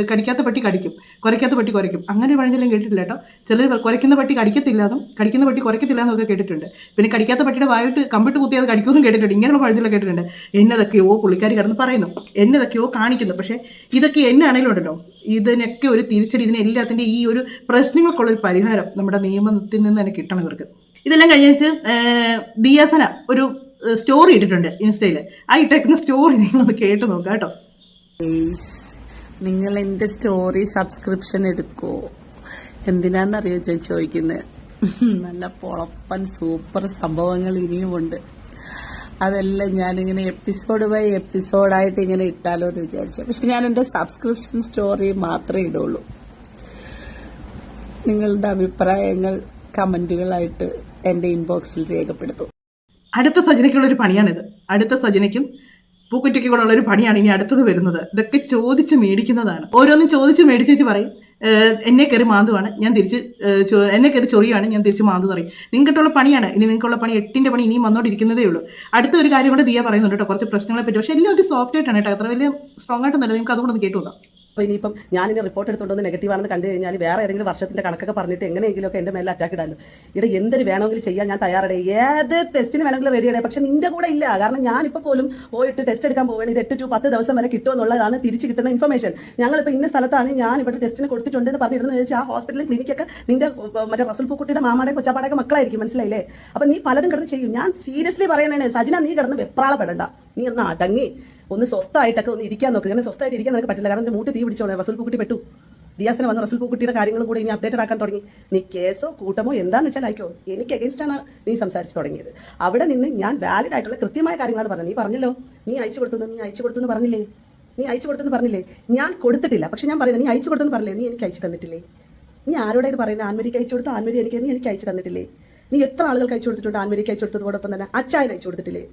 കടിക്കാത്ത പട്ടി കടിക്കും, കുരയ്ക്കാത്ത പട്ടി കുരയ്ക്കും. അങ്ങനെ ഒരു പഴഞ്ചൊല്ലും കേട്ടിട്ടില്ല കേട്ടോ. ചിലർ കുരയ്ക്കുന്ന പട്ടി കടിക്കത്തില്ലാതും കടിക്കുന്ന പട്ടി കുരയ്ക്കത്തില്ലാന്നും ഒക്കെ കേട്ടിട്ടുണ്ട്. പിന്നെ കടിക്കാത്ത പട്ടിയുടെ വായിട്ട് കമ്പിട്ട് കുത്തി അത് കടിക്കുമെന്നും കേട്ടിട്ടുണ്ട്. ഇങ്ങനെയുള്ള പഴഞ്ചൊല്ലും കേട്ടിട്ടുണ്ട്. എന്നതൊക്കെയോ പുള്ളിക്കാരി കിടന്ന് പറയുന്നു, എന്നതൊക്കെയോ കാണിക്കുന്നു. പക്ഷേ ഇതൊക്കെ എന്നാണെങ്കിലും ഉണ്ടല്ലോ, ഇതിനൊക്കെ ഒരു തിരിച്ചടി, ഇതിനെല്ലാത്തിൻ്റെ ഈ ഒരു പ്രശ്നങ്ങൾക്കുള്ളൊരു പരിഹാരം നമ്മുടെ നിയമത്തിൽ നിന്ന് തന്നെ കിട്ടണം ഇവർക്ക്. ഇതെല്ലാം കഴിഞ്ഞ് ദിയാസന ഒരു സ്റ്റോറി ഇട്ടിട്ടുണ്ട് ഇൻസ്റ്റയിൽ. ആ ഇട്ടേക്കുന്ന സ്റ്റോറി നിങ്ങളൊന്ന് കേട്ട് നോക്കാം കേട്ടോ. നിങ്ങൾ എൻ്റെ സ്റ്റോറി സബ്സ്ക്രിപ്ഷൻ എടുക്കോ? എന്തിനാന്നറിയോ ഞാൻ ചോദിക്കുന്നത്? നല്ല പൊളപ്പൻ സൂപ്പർ സംഭവങ്ങൾ ഇനിയുമുണ്ട്. അതെല്ലാം ഞാനിങ്ങനെ എപ്പിസോഡ് ബൈ എപ്പിസോഡായിട്ട് ഇങ്ങനെ ഇട്ടാലോ എന്ന് വിചാരിച്ചു. പക്ഷെ ഞാൻ എൻ്റെ സബ്സ്ക്രിപ്ഷൻ സ്റ്റോറി മാത്രമേ ഇടുള്ളൂ. നിങ്ങളുടെ അഭിപ്രായങ്ങൾ കമന്റുകളായിട്ട് എൻ്റെ ഇൻബോക്സിൽ രേഖപ്പെടുത്തും. അടുത്ത സജനയ്ക്കുള്ളൊരു പണിയാണിത്. അടുത്ത സജനയ്ക്കും പൂക്കുറ്റിക്ക് കൂടെ ഉള്ളൊരു പണിയാണ് ഇനി അടുത്തത് വരുന്നത്. ഇതൊക്കെ ചോദിച്ച് മേടിക്കുന്നതാണ്. ഓരോന്നും ചോദിച്ച് മേടിച്ചേച്ച് പറയും, എന്നെ കയറി മാന്തുവാണ്, ഞാൻ തിരിച്ച് എന്നെ കയറി ചൊറിയാണ്, ഞാൻ തിരിച്ച് മാന്തു പറയും. നിങ്ങൾക്കുള്ള പണിയാണ്. ഇനി നിങ്ങൾക്കുള്ള പണി 8ന്റെ പണി ഇനിയും വന്നോണ്ടിരിക്കുന്നതേ ഉള്ളൂ. അടുത്ത ഒരു കാര്യം കൂടെ ദിയ പറയുന്നുണ്ട് കേട്ടോ, കുറച്ച് പ്രശ്നങ്ങളെ പറ്റി. പക്ഷേ എല്ലാം ഒരു സോഫ്റ്റ് ആയിട്ടാണ് കേട്ടോ, അത്ര വലിയ സ്ട്രോങ് ആയിട്ടൊന്നുമല്ല. നിങ്ങൾക്ക് അതുകൊണ്ട് ഒന്ന് കേട്ടു നോക്കാം. അപ്പോൾ ഇനിയിപ്പം ഞാനിനി റിപ്പോർട്ട് എടുത്തുകൊണ്ടൊന്ന് നെഗറ്റീവാണെന്ന് കണ്ടു കഴിഞ്ഞാൽ വേറെ ഏതെങ്കിലും വർഷത്തിൻ്റെ കണക്കൊക്കെ പറഞ്ഞിട്ട് എങ്ങനെയെങ്കിലുമൊക്കെ എൻ്റെ മേലെ അറ്റാക്ക് ഇടാമല്ലോ. ഇവിടെ എന്തൊരു വേണമെങ്കിലും ചെയ്യാൻ ഞാൻ തയ്യാറടേ, ഏത് ടെസ്റ്റിന് വേണമെങ്കിലും റെഡിയാടേ. പക്ഷേ നിൻ്റെ കൂടെ ഇല്ല. കാരണം ഞാനിപ്പോൾ പോലും പോയിട്ട് ടെസ്റ്റ് എടുക്കാൻ പോവുകയാണ്. ഇത് 8 to 10 ദിവസം വരെ കിട്ടുമെന്നുള്ളതാണ് തിരിച്ച് കിട്ടുന്ന ഇൻഫർമേഷൻ. ഞങ്ങളിപ്പോൾ ഇന്ന സ്ഥലത്താണ് ഞാൻ ഇവിടെ ടെസ്റ്റിന് കൊടുത്തിട്ടുണ്ട് എന്ന് പറഞ്ഞിരുന്നത് വെച്ചാൽ ആ ഹോസ്പിറ്റലും ക്ലിനിക്കൊക്കെ നിൻ്റെ മറ്റേ റസൽ പൂക്കുട്ടിയുടെ മാമാടെയും കൊച്ചാപ്പാടെയൊക്കെ മക്കളായിരിക്കും, മനസ്സിലായില്ലേ? അപ്പം നീ പലതും കിടന്ന് ചെയ്യും. ഞാൻ സീരിയസ്ലി പറയണേ സജിന, നീ കിടന്ന് വെപ്രാളപ്പെടണ്ട. നീ ഒന്ന് അടങ്ങി ഒന്ന് സ്വസ്ഥമായിട്ടൊക്കെ ഒന്ന് ഇരിക്കാൻ നോക്കുക. അങ്ങനെ സ്വസ്ഥമായിട്ട് ഇരിക്കാൻ നിനക്ക് പറ്റില്ല. കാരണം എൻ്റെ മൂട്ട് തീ പിടിച്ചോളെ. റസൽ പൂക്കുട്ടി പെട്ടു. ദിയാസിനെ വന്ന് റസൽ പൂക്കുട്ടിയുടെ കാര്യങ്ങളും കൂടി ഇനി അപ്ഡേറ്റഡ് ആക്കാൻ തുടങ്ങി. നീ കേസോ കൂട്ടമോ എന്താണെന്ന് വെച്ചാൽ അയക്കോ. എനിക്ക് അഗേൻസ്റ്റാണ് നീ സംസാരിച്ച് തുടങ്ങിയത്. അവിടെ നിന്ന് ഞാൻ വാലിഡ് ആയിട്ടുള്ള കൃത്യമായ കാര്യങ്ങളാണ് പറഞ്ഞത്. നീ പറഞ്ഞല്ലോ നീ അയച്ചു കൊടുത്തു പറഞ്ഞില്ലേ? നീ അയച്ചു കൊടുത്തെന്ന് പറഞ്ഞില്ലേ? ഞാൻ കൊടുത്തിട്ടില്ല. പക്ഷെ ഞാൻ പറയുന്നത് നീ അയച്ചു കൊടുത്തെന്ന് പറഞ്ഞില്ലേ? നീ എനിക്ക് അയച്ചു തന്നിട്ടില്ലേ? നീ ആരോടെ ഇത് പറയുന്നത്? ആൻമരിക്ക് അയച്ചു കൊടുത്തു. ആൻമരി എനിക്ക് അയച്ചു തന്നിട്ടില്ലേ? നീ എത്ര ആളുകൾക്ക് അയച്ചു കൊടുത്തിട്ടുണ്ട്? ആൻമരിക്ക് അയച്ചു കൊടുത്തതോടൊപ്പം തന്നെ അച്ചായന് അയച്ചു കൊടുത്തിട്ടില്ലേ?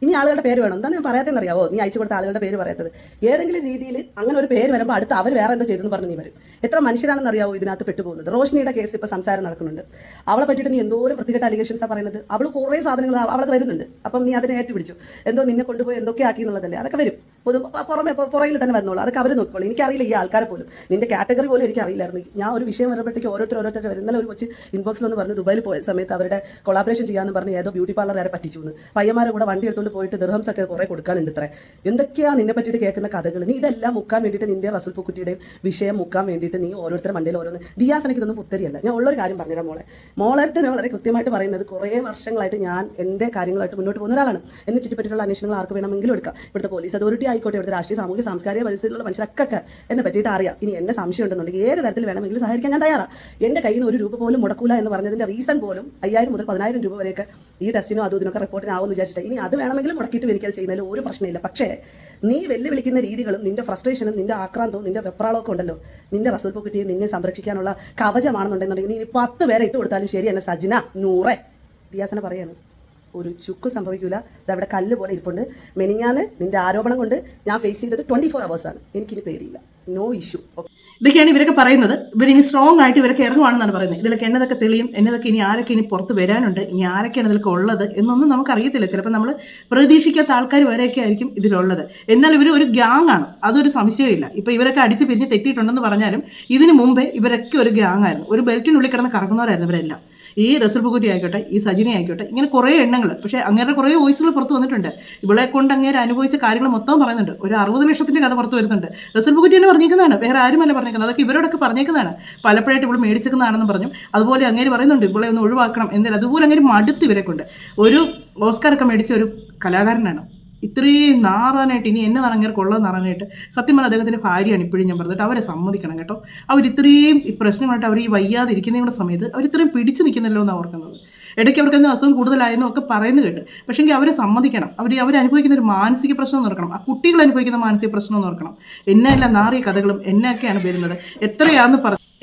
ഇനി ആളുകളുടെ പേര് വേണം. എന്താണ് ഞാൻ പറയാത്തതെന്ന് അറിയാവോ? നീ അയച്ചു കൊടുത്ത ആളുകളുടെ പേര് പറയാത്തത്. ഏതെങ്കിലും രീതിയിൽ അങ്ങനെ ഒരു പേര് വരുമ്പോൾ അടുത്ത് അവർ വേറെ എന്തോ ചെയ്തെന്ന് പറഞ്ഞ് നീ വരും. എത്ര മനുഷ്യരാണെന്ന് അറിയാവോ ഇതിനകത്ത് പെട്ടുപോകുന്നത്? റോഷ്നിയുടെ കേസ് ഇപ്പോൾ സംസാരം നടക്കുന്നുണ്ട്. അവളെ പറ്റിയിട്ട് നീ എന്തോരം വൃത്തികെട്ട അലിഗേഷൻസാണ് പറയുന്നത്. അവൾ കുറേ സാധനങ്ങൾ അവളത് വരുന്നുണ്ട്. അപ്പം നീ അതിനെ ഏറ്റുപിടിച്ചു. എന്തോ നിന്നെ കൊണ്ടുപോയി എന്തൊക്കെ ആക്കി എന്നുള്ളതല്ലേ? അതൊക്കെ വരും. പുറകിൽ തന്നെ വന്നോളൂ. അതൊക്കെ അവർ നോക്കിക്കോളൂ. എനിക്കറിയില്ല ഈ ആൾക്കാരെ പോലും, നിന്റെ കാറ്റഗറി പോലും എനിക്കറിയില്ലായിരുന്നു. ഞാൻ ഒരു വിഷയം വരുമ്പോഴത്തേക്ക് ഓരോരുത്തർ വരും. ഇന്നലെ ഒരു കൊച്ച് ഇൻബോക്സിൽ ഒന്ന് പറഞ്ഞു ദുബായിൽ പോയ സമയത്ത് അവരുടെ കൊളാബറേഷൻ ചെയ്യാമെന്ന് പറഞ്ഞ് ഏതോ ബ്യൂട്ടി പാർലർ ആരെ പറ്റിച്ചു എന്ന്. പയ്യന്മാരെ കൂടെ വണ്ടി എടുത്തുകൊണ്ട് പോയിട്ട് ദിർഹംസ് ഒക്കെ കുറേ കൊടുക്കാനുണ്ട്. ഇത്ര എന്തൊക്കെയാണ് നിന്നെ പറ്റിയിട്ട് കേൾക്കുന്ന കഥകൾ. നീ ഇതെല്ലാം മുക്കാൻ വേണ്ടിയിട്ട് നിന്റെ റസൽ പൂക്കുട്ടിയുടെയും വിഷയം മുക്കാൻ വേണ്ടിയിട്ട് നീ ഓരോരുത്തരുടെ മണ്ടയിൽ ഓരോന്ന്. ദിയാസനയ്ക്ക് ഇതൊന്നും പുത്തരിയല്ല. ഞാൻ ഉള്ളൊരു കാര്യം പറഞ്ഞുതരാം മോളടുത്ത് ഞാൻ വളരെ കൃത്യമായിട്ട് പറയുന്നത്, കുറേ വർഷങ്ങളായിട്ട് ഞാൻ എൻ്റെ കാര്യങ്ങളായിട്ട് മുന്നോട്ട് പോകുന്ന ഒരാളാണ്. എന്നെ ചുറ്റിപ്പറ്റിയുള്ള അന്വേഷണങ്ങൾ ആർക്ക് വേണമെങ്കിലും എടുക്കാം. ഇവിടുത്തെ പോലീസ് അതോറിറ്റി ആയിക്കോട്ടെ, ഇവിടുത്തെ രാഷ്ട്രീയ സാമൂഹിക സാംസ്കാരിക പരിസ്ഥിതിയിലുള്ള മനുഷ്യരൊക്കെ എന്നെ പറ്റിയിട്ട് അറിയാം. ഇനി എന്നെ സംശയം ഉണ്ടെന്നുണ്ടെങ്കിൽ ഏത് തരത്തിൽ വേണമെങ്കിലും സഹായിക്കാൻ ഞാൻ തയ്യാറാണ്. എൻ്റെ കയ്യിൽ നിന്ന് 1 രൂപ പോലും മുടക്കൂല എന്ന് പറഞ്ഞതിൻ്റെ റീസൺ പോലും 5000 മുതൽ 10000 രൂപ വരെയൊക്കെ ഈ ടെസ്റ്റിനോ അതും ഇതിനൊക്കെ റിപ്പോർട്ടിനാവും വിചാരിച്ചിട്ട്. ഇനി അത് വേണമെങ്കിലും മുടക്കിയിട്ട് എനിക്കത് ചെയ്യുന്നതിൽ ഒരു പ്രശ്നമില്ല. പക്ഷേ നീ വെല്ലുവിളിക്കുന്ന രീതികളും നിന്റെ ഫ്രസ്ട്രേഷനും നിന്റെ ആക്രാന്തവും നിന്റെ വെപ്രാളമൊക്കെ ഉണ്ടല്ലോ, നിന്റെ റസൽ പൂക്കുട്ടിയെ നിന്നെ സംരക്ഷിക്കാനുള്ള കവചമാണെന്നുണ്ടെന്നുണ്ടെങ്കിൽ നീ 10 പേരെ ഇട്ട് കൊടുത്താലും ശരി. എന്നെ സജിന 100 ദിയാസന പറയാണ്, ഒരു ചുക്ക് സംഭവിക്കൂല. ഇതവിടെ കല്ല് പോലെ ഇരിപ്പുണ്ട്. മെനിഞ്ഞാന്ന് നിന്റെ ആരോപണം കൊണ്ട് ഞാൻ ഫേസ് ചെയ്തത് 24 hours ആണ്. എനിക്കിനി പേടിയില്ല. No issue. ഇതൊക്കെയാണ് ഇവരൊക്കെ പറയുന്നത്. ഇവരിനി സ്ട്രോങ് ആയിട്ട് ഇവരൊക്കെ ഇറങ്ങുവാണെന്നാണ് പറയുന്നത്. ഇതിലൊക്കെ എന്നതൊക്കെ തെളിയും, എന്നതൊക്കെ ഇനി ആരൊക്കെ ഇനി പുറത്ത് വരാനുണ്ട്, ഇനി ആരൊക്കെയാണ് ഇതിലൊക്കെ ഉള്ളത് എന്നൊന്നും നമുക്കറിയത്തില്ല. ചിലപ്പോൾ നമ്മൾ പ്രതീക്ഷിക്കാത്ത ആൾക്കാർ വരെയൊക്കെ ആയിരിക്കും ഇതിലുള്ളത്. എന്നാൽ ഇവർ ഒരു ഗ്യാങ് ആണ്, അതൊരു സംശയമില്ല. ഇപ്പോൾ ഇവരൊക്കെ അടിച്ച് പിരിഞ്ഞ് തെറ്റിയിട്ടുണ്ടെന്ന് പറഞ്ഞാലും ഇതിന് മുമ്പേ ഇവരൊക്കെ ഒരു ഗ്യാങ് ആയിരുന്നു. ഒരു ബെൽറ്റിനുള്ളിൽ കിടന്ന് കറങ്ങുന്നവരായിരുന്നു ഇവരെല്ലാം. ഈ റസൽ പൂക്കുട്ടി ആയിക്കോട്ടെ, ഈ സജിന ആയിക്കോട്ടെ, ഇങ്ങനെ കുറേ എണ്ണങ്ങൾ. പക്ഷേ അങ്ങേരുടെ കുറേ വോയിസുകൾ പുറത്ത് വന്നിട്ടുണ്ട്. ഇവളെ കൊണ്ട് അങ്ങേരെ അനുഭവിച്ച കാര്യങ്ങൾ മൊത്തം പറയുന്നുണ്ട്. ഒരു 60 ലക്ഷത്തിൻ്റെ കഥ പുറത്ത് വരുന്നുണ്ട്. റസൽ പൂക്കുട്ടി തന്നെ പറഞ്ഞേക്കുന്നതാണ്, വേറെ ആരുമല്ല പറഞ്ഞേക്കുന്നത്. അതൊക്കെ ഇവരോടൊക്കെ പറഞ്ഞേക്കുന്നതാണ്. പലപ്പോഴായിട്ട് ഇവിടെ മേടിച്ചേക്കുന്നതാണെന്ന് പറഞ്ഞു. അതുപോലെ അങ്ങേര് പറയുന്നുണ്ട് ഇവളെ ഒന്ന് ഒഴിവാക്കണം എന്നാലും. അതുപോലെ അങ്ങേര് മടുത്ത് ഇവരെ കൊണ്ട്. ഒരു ഓസ്കാറൊക്കെ മേടിച്ച ഒരു കലാകാരനാണ്. ഇത്രയും നാറാനായിട്ട് ഇനി എന്നതാണ് അങ്ങനെ കൊള്ളത് നാറാനായിട്ട്. സത്യം പറഞ്ഞാൽ അദ്ദേഹത്തിൻ്റെ ഭാര്യയാണ് ഇപ്പോഴും ഞാൻ പറഞ്ഞിട്ട് അവരെ സമ്മതിക്കണം കേട്ടോ. അവരിത്രയും ഈ പ്രശ്നമായിട്ട് അവർ ഈ വയ്യാതെ ഇരിക്കുന്നതിൻ്റെ സമയത്ത് അവരിത്രയും പിടിച്ചു നിൽക്കുന്നല്ലോ എന്നാണ് ഓർക്കുന്നത്. ഇടയ്ക്ക് അവർക്ക് അസുഖം കൂടുതലായെന്നും ഒക്കെ പറയുന്നത് കേട്ട്. പക്ഷേങ്കിൽ അവരെ സമ്മതിക്കണം. അവരനുഭവിക്കുന്ന ഒരു മാനസിക പ്രശ്നം നോക്കണം. ആ കുട്ടികൾ അനുഭവിക്കുന്ന മാനസിക പ്രശ്നം നോക്കണം. എന്നെല്ലാം നാറിയ കഥകളും എന്നൊക്കെയാണ് വരുന്നത്.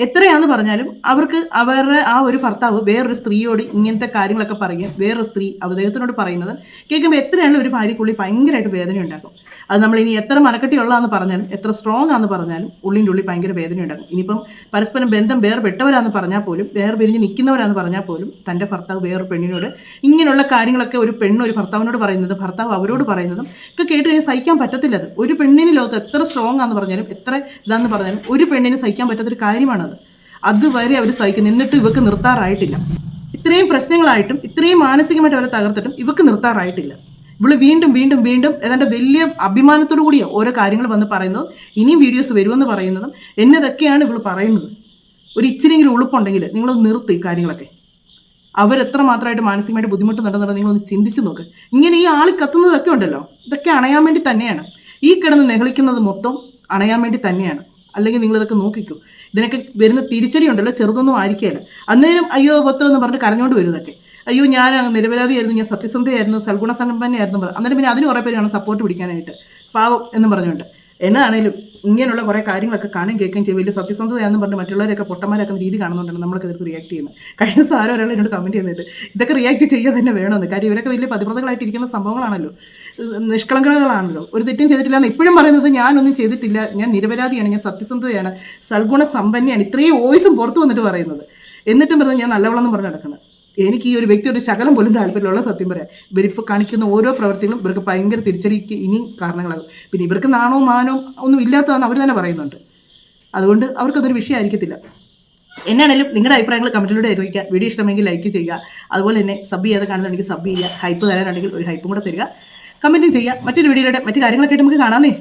എത്രയാന്ന് പറഞ്ഞാലും അവർക്ക് അവരുടെ ആ ഒരു ഭർത്താവ് വേറൊരു സ്ത്രീയോട് ഇങ്ങനത്തെ കാര്യങ്ങളൊക്കെ പറയുകയും വേറൊരു സ്ത്രീ അദ്ദേഹത്തിനോട് പറയുന്നത് കേൾക്കുമ്പോൾ എത്രയാണെങ്കിലും ഒരു ഭാര്യയ്ക്കുള്ളിൽ ഭയങ്കരമായിട്ട് വേദന ഉണ്ടാക്കും. അത് നമ്മൾ ഇനി എത്ര മനക്കെട്ടിയുള്ളതാന്ന് പറഞ്ഞാലും എത്ര സ്ട്രോങ് ആണെന്ന് പറഞ്ഞാലും ഉള്ളിൻ്റെ ഉള്ളിൽ ഭയങ്കര വേദന ഉണ്ടാകും. ഇനിയിപ്പം പരസ്പരം ബന്ധം വേർപെട്ടവരാന്ന് പറഞ്ഞാൽ പോലും, പിരിഞ്ഞ് നിൽക്കുന്നവരാന്ന് പറഞ്ഞാൽ പോലും തൻ്റെ ഭർത്താവ് വേറൊരു പെണ്ണിനോട് ഇങ്ങനെയുള്ള കാര്യങ്ങളൊക്കെ ഒരു ഭർത്താവിനോട് പറയുന്നതും ഭർത്താവ് അവരോട് പറയുന്നതും ഒക്കെ കേട്ട് കഴിഞ്ഞാൽ സഹിക്കാൻ പറ്റത്തില്ല. അത് ഒരു പെണ്ണിന് ലോകത്ത് എത്ര സ്ട്രോങ് ആണെന്ന് പറഞ്ഞാലും എത്ര ഇതാന്ന് പറഞ്ഞാലും ഒരു പെണ്ണിന് സഹിക്കാൻ പറ്റാത്തൊരു കാര്യമാണത്. അതുവരെ അവർ സഹിക്കുന്നു. എന്നിട്ടും ഇവർക്ക് നിർത്താറായിട്ടില്ല. ഇത്രയും പ്രശ്നങ്ങളായിട്ടും ഇത്രയും മാനസികമായിട്ട് അവരെ തകർത്തിട്ടും ഇവർക്ക് നിർത്താറായിട്ടില്ല. ഇവള് വീണ്ടും ഏതാണ്ട് വലിയ അഭിമാനത്തോടു കൂടിയാണ് ഓരോ കാര്യങ്ങൾ വന്ന് പറയുന്നതും ഇനിയും വീഡിയോസ് വരുമെന്ന് പറയുന്നതും എന്നതൊക്കെയാണ് ഇവൾ പറയുന്നത്. ഒരു ഇച്ചിരിയെങ്കിലും ഉളുപ്പുണ്ടെങ്കിൽ നിങ്ങളൊന്ന് നിർത്തി കാര്യങ്ങളൊക്കെ. അവരെത്ര മാത്രമായിട്ട് മാനസികമായിട്ട് ബുദ്ധിമുട്ടുന്നുണ്ടെന്നുള്ളത് നിങ്ങളൊന്ന് ചിന്തിച്ച് നോക്ക്. ഇങ്ങനെ ഈ ആൾ കത്തുന്നതൊക്കെ ഉണ്ടല്ലോ, ഇതൊക്കെ അണയാൻ വേണ്ടി തന്നെയാണ്. ഈ കിടന്ന് നെഹളിക്കുന്നത് മൊത്തം അണയാൻ വേണ്ടി തന്നെയാണ്. അല്ലെങ്കിൽ നിങ്ങളിതൊക്കെ നോക്കിക്കോ. ഇതിനൊക്കെ വരുന്ന തിരിച്ചടി ഉണ്ടല്ലോ, ചെറുതൊന്നും ആയിരിക്കുകയില്ല. അന്നേരം അയ്യോ പത്തോ എന്ന് പറഞ്ഞിട്ട് കരഞ്ഞോണ്ട് വരും ഇതൊക്കെ. അയ്യോ ഞാൻ നിരപരാധിയായിരുന്നു, ഞാൻ സത്യസന്ധയായിരുന്നു, സൽഗുണ സമ്പന്നയായിരുന്നു പറഞ്ഞു. അന്നേരം പിന്നെ അതിന് കുറേ പേരാണ് സപ്പോർട്ട് പിടിക്കാനായിട്ട് പാവം എന്ന് പറഞ്ഞുകൊണ്ട്. എന്നാണേലും ഇങ്ങനെയുള്ള കുറേ കാര്യങ്ങളൊക്കെ കാണുകയും കേൾക്കുകയും ചെയ്യും. വലിയ സത്യസന്ധതയാണെന്ന് പറഞ്ഞ് മറ്റുള്ളവരൊക്കെ പൊട്ടന്മാരാക്കുന്ന രീതി കാണുന്നുണ്ടാണ് നമ്മളൊക്കെ ഇതിൽ റിയാക്ട് ചെയ്യുന്നത്. കഴിഞ്ഞ സാരം ഒരാൾ എന്നോട് കമൻറ്റ് ചെയ്യുന്നുണ്ട് ഇതൊക്കെ റിയാക്ട് ചെയ്യാൻ തന്നെ വേണമെന്ന്. കാര്യം ഇവരൊക്കെ വലിയ പതിവ്രതകളായിട്ടിരിക്കുന്ന സംഭവങ്ങളാണല്ലോ, നിഷ്കളങ്കകളാണല്ലോ. ഒരു തെറ്റും ചെയ്തിട്ടില്ല എന്ന് ഇപ്പോഴും പറയുന്നത് ഞാനൊന്നും ചെയ്തിട്ടില്ല, ഞാൻ നിരപരാധിയാണ്, ഞാൻ സത്യസന്ധതയാണ്, സൽഗുണ സമ്പന്നയാണ്, ഇത്രയും വോയിസും പുറത്ത് വന്നിട്ട് പറയുന്നത്. എന്നിട്ടും പറഞ്ഞത് ഞാൻ നല്ലവളെന്ന് പറഞ്ഞ് നടക്കുന്നത്. എനിക്ക് ഈ ഒരു വ്യക്തിയുടെ ശകലം പോലും താല്പര്യമുള്ള സത്യം പറയാം. ഇവരിപ്പോൾ കാണിക്കുന്ന ഓരോ പ്രവൃത്തികളും ഇവർക്ക് ഭയങ്കര തിരിച്ചടിക്ക് ഇനിയും കാരണങ്ങളാകും. പിന്നെ ഇവർക്ക് നാണവും മാനവും ഒന്നും ഇല്ലാത്തതെന്ന് അവർ തന്നെ പറയുന്നുണ്ട്. അതുകൊണ്ട് അവർക്കതൊരു വിഷയമായിരിക്കത്തില്ല. എന്നാണേലും നിങ്ങളുടെ അഭിപ്രായങ്ങൾ കമൻറ്റിലൂടെ അറിയിക്കുക. വീഡിയോ ഇഷ്ടമെങ്കിൽ ലൈക്ക് ചെയ്യുക. അതുപോലെ തന്നെ സബ് ചെയ്യാതെ കാണുന്നുണ്ടെങ്കിൽ സബ് ചെയ്യുക. ഹൈപ്പ് തരാനുണ്ടെങ്കിൽ ഒരു ഹൈപ്പും കൂടെ തരിക. കമൻറ്റും ചെയ്യുക. മറ്റൊരു വീഡിയോയുടെ മറ്റു കാര്യങ്ങളൊക്കെ ആയിട്ട് നമുക്ക് കാണാമേ.